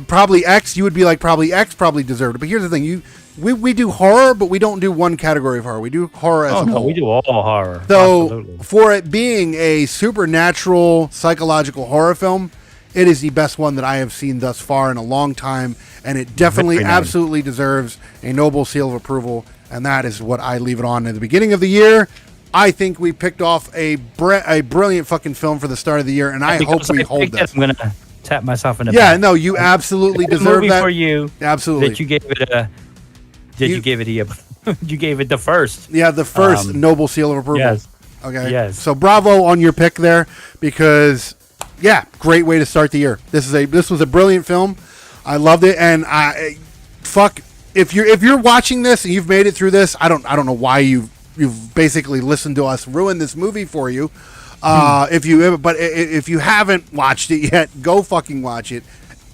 probably X. You would be like, probably X probably deserved it. But here's the thing. We do horror, but we don't do one category of horror. We do horror as a whole. We do all horror. So Absolutely. For it being a supernatural psychological horror film, it is the best one that I have seen thus far in a long time, and it definitely absolutely deserves a noble seal of approval, and that is what I leave it on at the beginning of the year. I think we picked off a brilliant fucking film for the start of the year, and I hope we hold this. I'm going to tap myself in the back. Yeah, no, you absolutely deserve movie that. For you. Absolutely. That you gave it a... you gave it the first. Yeah, the first noble seal of approval. Yes. Okay. Yes. So bravo on your pick there, because great way to start the year. This was a brilliant film. I loved it, and if you're watching this and you've made it through this, I don't know why you've basically listened to us ruin this movie for you. If you haven't watched it yet, go fucking watch it.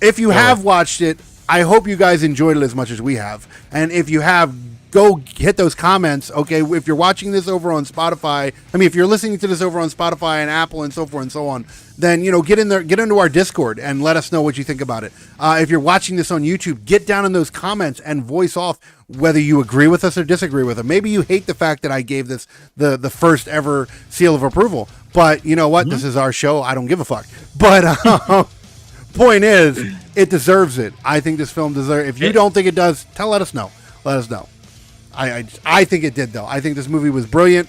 If you have watched it, I hope you guys enjoyed it as much as we have. And if you have, go hit those comments. Okay, if you're watching this over on Spotify, if you're listening to this over on Spotify and Apple and so forth and so on, then get in there, get into our Discord and let us know what you think about it. If you're watching this on YouTube, get down in those comments and voice off whether you agree with us or disagree with it. Maybe you hate the fact that I gave this the first ever seal of approval, but you know what? Mm-hmm. This is our show. I don't give a fuck. But point is, it deserves it. I think this film deserves. If you don't think it does, let us know. Let us know. I think it did, though. I think this movie was brilliant.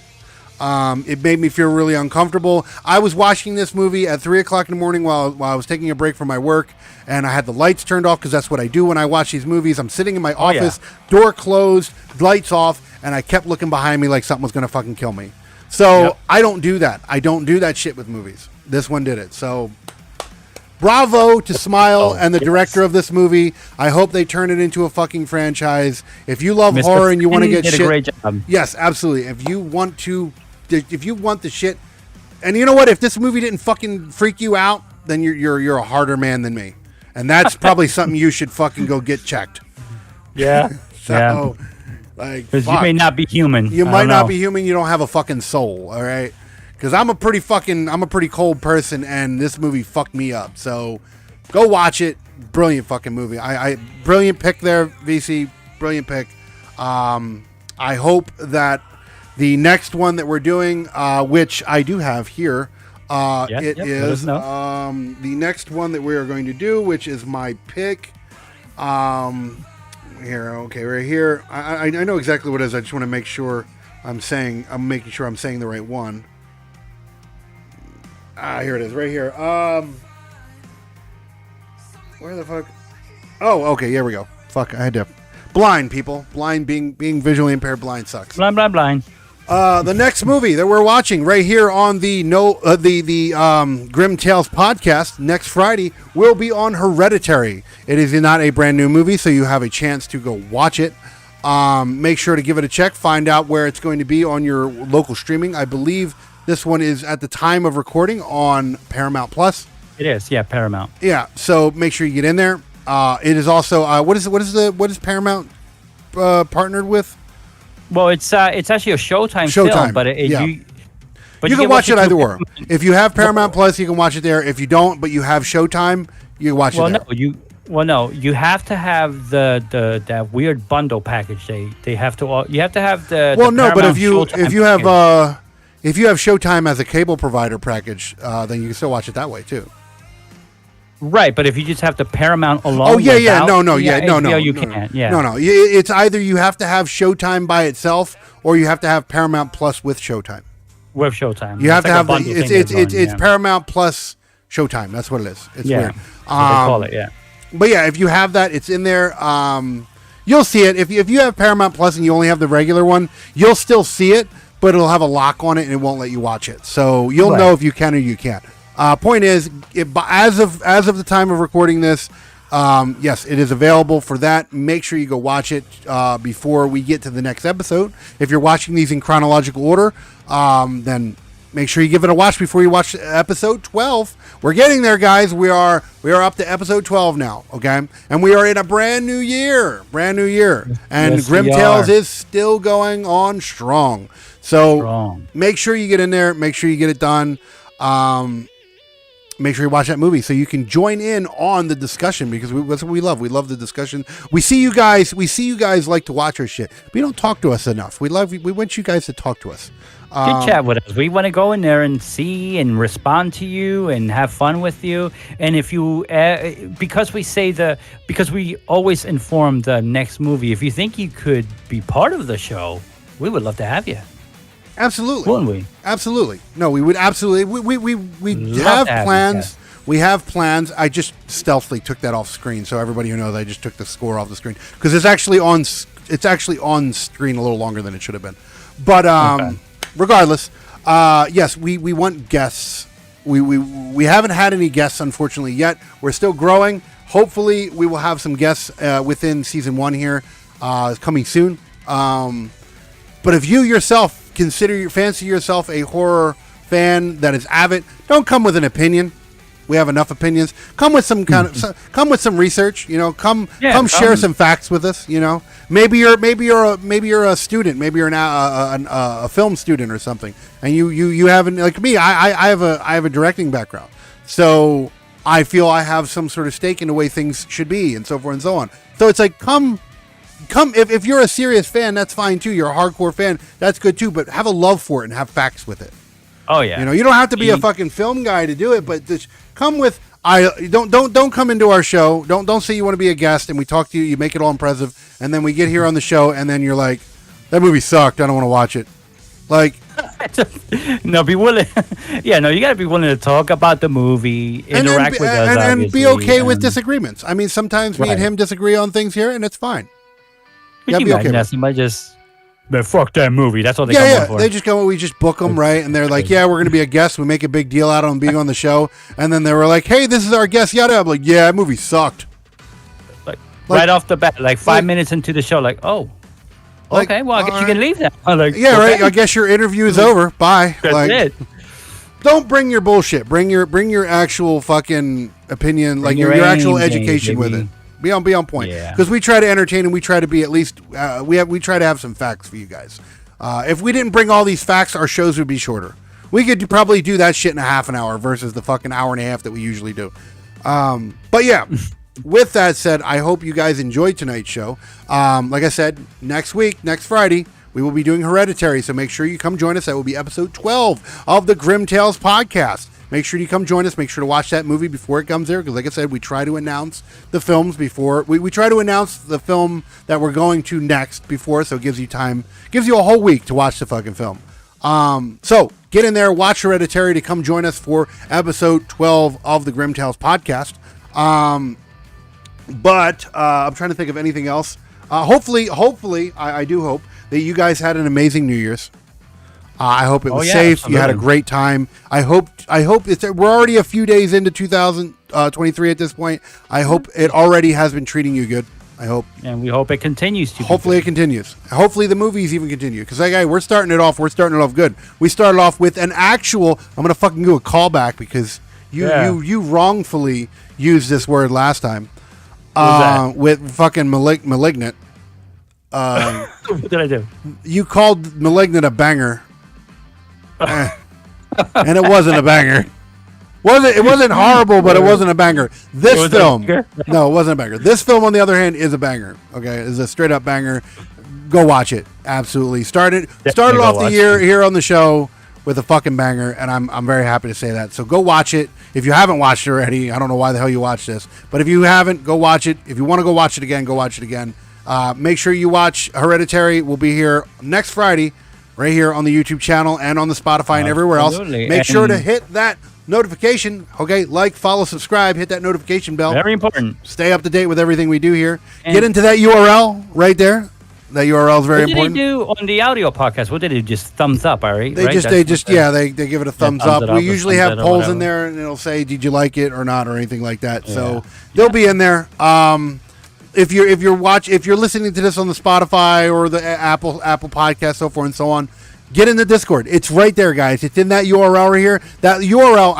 It made me feel really uncomfortable. I was watching this movie at 3 o'clock in the morning while I was taking a break from my work, and I had the lights turned off because that's what I do when I watch these movies. I'm sitting in my office, door closed, lights off, and I kept looking behind me like something was going to fucking kill me. So I don't do that. I don't do that shit with movies. This one did it. So bravo to Smile and the director of this movie. I hope they turn it into a fucking franchise. If you love horror and you want to get shit, a great job. Yes, absolutely. If you want the shit, and you know what? If this movie didn't fucking freak you out, then you're a harder man than me, and that's probably something you should fucking go get checked. Yeah. So, because you may not be human. You might not be human. You don't have a fucking soul. All right. Because I'm a pretty cold person, and this movie fucked me up. So, go watch it. Brilliant fucking movie. Brilliant pick there, VC. Brilliant pick. I hope that the next one that we're doing, which I do have here, is the next one that we are going to do, which is my pick. Right here. I know exactly what it is. I just want to make sure I'm making sure I'm saying the right one. Here it is, right here. Where the fuck? Oh, okay, here we go. Fuck, I had to. Blind, people. Blind, being visually impaired, blind sucks. Blind. The next movie that we're watching right here on the Grimm Tales podcast next Friday will be on Hereditary. It is not a brand new movie, so you have a chance to go watch it. Make sure to give it a check. Find out where it's going to be on your local streaming. I believe this one is at the time of recording on Paramount Plus. It is, Paramount. Yeah, so make sure you get in there. It is also what is Paramount partnered with? Well, it's actually a Showtime film, but you can watch it either way. If you have Paramount Plus, you can watch it there. If you don't, but you have Showtime, you can watch it there. No, you have to have that weird bundle package. They have to. You have to have the. Well, no, but if you Showtime if you have Showtime as a cable provider package, then you can still watch it that way too. Right, but if you just have the Paramount alone, no. You can't. No. It's either you have to have Showtime by itself, or you have to have Paramount Plus with Showtime. With Showtime, you have to have it's Paramount Plus Showtime. That's what it is. It's weird. They call it, But yeah, if you have that, it's in there. You'll see it. If you have Paramount Plus and you only have the regular one, you'll still see it, but it'll have a lock on it and it won't let you watch it. So you'll know if you can or you can't. Point is, as of the time of recording this, Yes, it is available for that. Make sure you go watch it before we get to the next episode. If you're watching these in chronological order, then make sure you give it a watch before you watch episode 12. We're getting there, guys. We are up to episode 12 now, okay? And we are in a brand new year. And Yes, Grimm we Tales are. is still going on strong. So make sure you get in there. Make sure you get it done. Make sure you watch that movie so you can join in on the discussion, because that's what we love. We love the discussion. We see you guys like to watch our shit, but you don't talk to us enough. We want you guys to talk to us. Chit chat with us. We want to go in there and see and respond to you and have fun with you. And if you, because we always inform the next movie. If you think you could be part of the show, we would love to have you. Absolutely. Wouldn't we? Absolutely. No, we would absolutely. We Love have to have you, plans. We have plans. I just stealthily took that off screen, so everybody who knows I just took the score off the screen, because it's actually on screen a little longer than it should have been. But regardless, yes, we want guests. We haven't had any guests, unfortunately, yet. We're still growing. Hopefully, we will have some guests within season 1 here, coming soon. But if you yourself fancy yourself a horror fan that is avid, don't come with an opinion. We have enough opinions. Come with some come with some research. Come share some facts with us. Maybe you're a student. Maybe you're a film student or something, and you haven't, like me. I have a directing background, so I feel I have some sort of stake in the way things should be, and so forth and so on. So it's like come if you're a serious fan, that's fine too. You're a hardcore fan, that's good too. But have a love for it and have facts with it. Oh yeah. You don't have to be a fucking film guy to do it, but just come with. Don't come into our show. Don't say you want to be a guest and we talk to you. You make it all impressive, and then we get here on the show, and then you're like, that movie sucked. I don't want to watch it. Like, no, be willing. Yeah, no, you got to be willing to talk about the movie, interact with us, and be obviously, okay with disagreements. I mean, sometimes me and him disagree on things here, and it's fine. Could you imagine that somebody just, man, fuck that movie? That's all they come on for. They just go, we just book them, right? And they're like, yeah, we're going to be a guest. We make a big deal out of them being on the show. And then they were like, hey, this is our guest, yada. I'm like, yeah, that movie sucked. Like right off the bat, like 5 minutes into the show, like, oh, okay, well, I guess you can leave that. Like, yeah, right. I guess your interview is over. Bye. That's it. Don't bring your bullshit. Bring your actual fucking opinion, like your actual education with it. Be on point, because we try to entertain, and we try to be at least we try to have some facts for you guys. If we didn't bring all these facts, our shows would be shorter. We could probably do that shit in a half an hour versus the fucking hour and a half that we usually do. But yeah, with that said, I hope you guys enjoyed tonight's show. Like I said, next Friday, we will be doing Hereditary, so make sure you come join us. That will be episode 12 of the Grimm Tales podcast. Make sure you come join us. Make sure to watch that movie before it comes there, because like I said, we try to announce the films before. We try to announce the film that we're going to next before, so it gives you time, gives you a whole week to watch the fucking film. So get in there, watch Hereditary to come join us for episode 12 of the Grimm Tales podcast. But I'm trying to think of anything else. Hopefully, I do hope that you guys had an amazing New Year's. I hope it was safe. Absolutely. You had a great time. I hope we're already a few days into 2023 at this point. I hope it already has been treating you good. I hope. And we hope it continues to. Hopefully it continues. Hopefully the movies even continue. Because we're starting it off good. We started off with an actual, I'm gonna fucking do a callback because you wrongfully used this word last time. With fucking malignant. What did I do? You called Malignant a banger. And it wasn't a banger. It wasn't horrible, but it wasn't a banger. This film, no, it wasn't a banger. This film, on the other hand, is a banger. Okay, is a straight up banger. Go watch it. Absolutely. Started off the year here on the show with a fucking banger, and I'm very happy to say that. So go watch it. If you haven't watched it already, I don't know why the hell you watched this, but if you haven't, go watch it. If you want to go watch it again, go watch it again. Make sure you watch Hereditary. We'll be here next Friday, right here on the YouTube channel and on the Spotify and everywhere else. Make sure to hit that notification. Okay, like, follow, subscribe, hit that notification bell. Very important. Stay up to date with everything we do here. And get into that URL right there. That URL is very What important. did they do on the audio podcast? What did they do? Just thumbs up, all right? They right? just they give it a thumbs up. thumbs it up We or usually thumbs have it or polls in whatever. there, and it'll say, "Did you like it or not?" or anything like that. So Yeah. they'll be in there. If you're listening to this on the Spotify or the Apple Podcast, so forth and so on, get in the Discord. It's right there, guys. It's in that URL right here. That URL.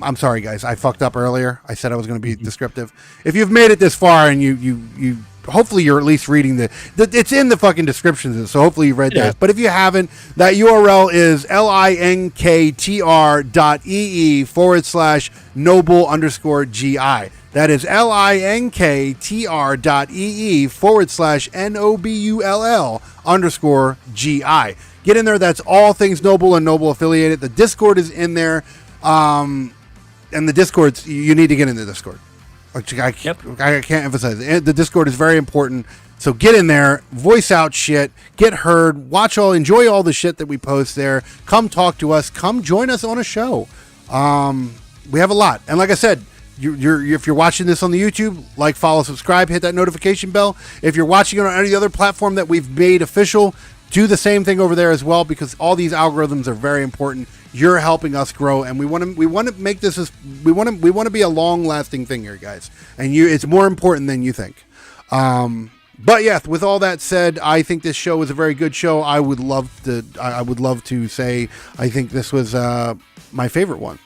I'm sorry, guys. I fucked up earlier. I said I was going to be descriptive. If you've made it this far and you hopefully you're at least reading it's in the fucking descriptions, so hopefully you read that. But if you haven't, that URL is linktr.ee/noble_gi. That is linktr.ee/NOBULL_GI. Get in there. That's all things Noble and Noble affiliated. The Discord is in there. And the Discords, you need to get in the Discord. I can't emphasize it. The Discord is very important. So get in there, voice out shit, get heard, enjoy all the shit that we post there. Come talk to us. Come join us on a show. We have a lot. And like I said, if you're watching this on the YouTube, like, follow, subscribe, hit that notification bell. If you're watching it on any other platform that we've made official, do the same thing over there as well, because all these algorithms are very important. You're helping us grow, and we want to make this we want to be a long-lasting thing here, guys. And it's more important than you think. But yeah, with all that said, I think this show was a very good show. I would love to say I think this was my favorite one.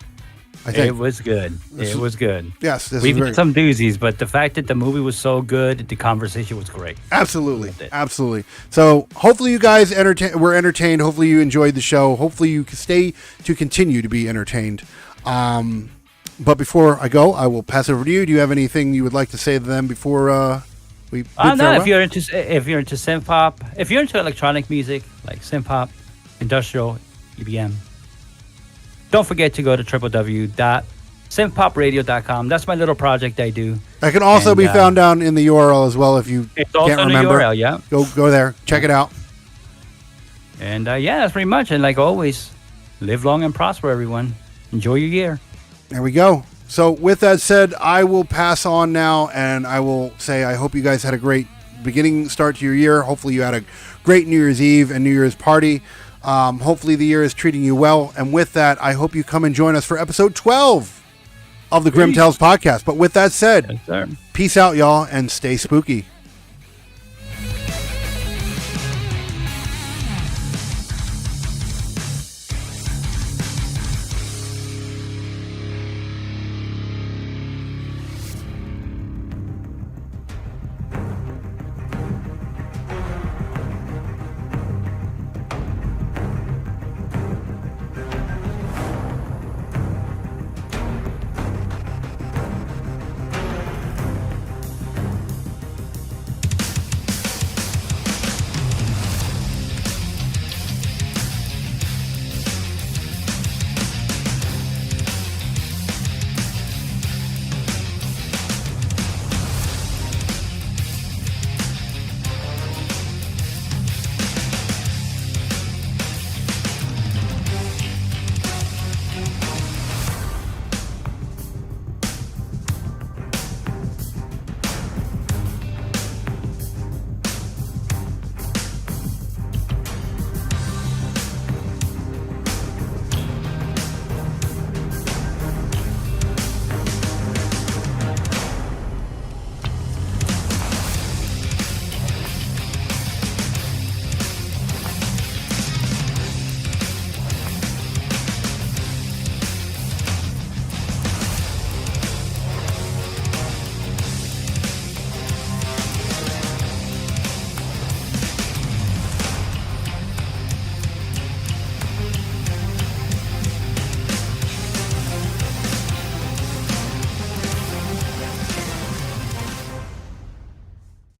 I think It was good. It was good. Yes, We've had some doozies, but the fact that the movie was so good, the conversation was great. Absolutely. So hopefully you guys were entertained. Hopefully you enjoyed the show. Hopefully you continue to be entertained. But before I go, I will pass it over to you. Do you have anything you would like to say to them before we? No. If you're into synth pop, if you're into electronic music like synth pop, industrial, EBM. Don't forget to go to www.synthpopradio.com. That's my little project I do. That can also be found down in the URL as well if you it's also can't remember. In the URL, yeah. Go there. Check it out. And that's pretty much. And like always, live long and prosper, everyone. Enjoy your year. There we go. So with that said, I will pass on now, and I will say I hope you guys had a great start to your year. Hopefully you had a great New Year's Eve and New Year's party. Hopefully the year is treating you well. And with that, I hope you come and join us for episode 12 of the Grimm Tales podcast. But with that said, Yes, sir. Peace out, y'all, and stay spooky.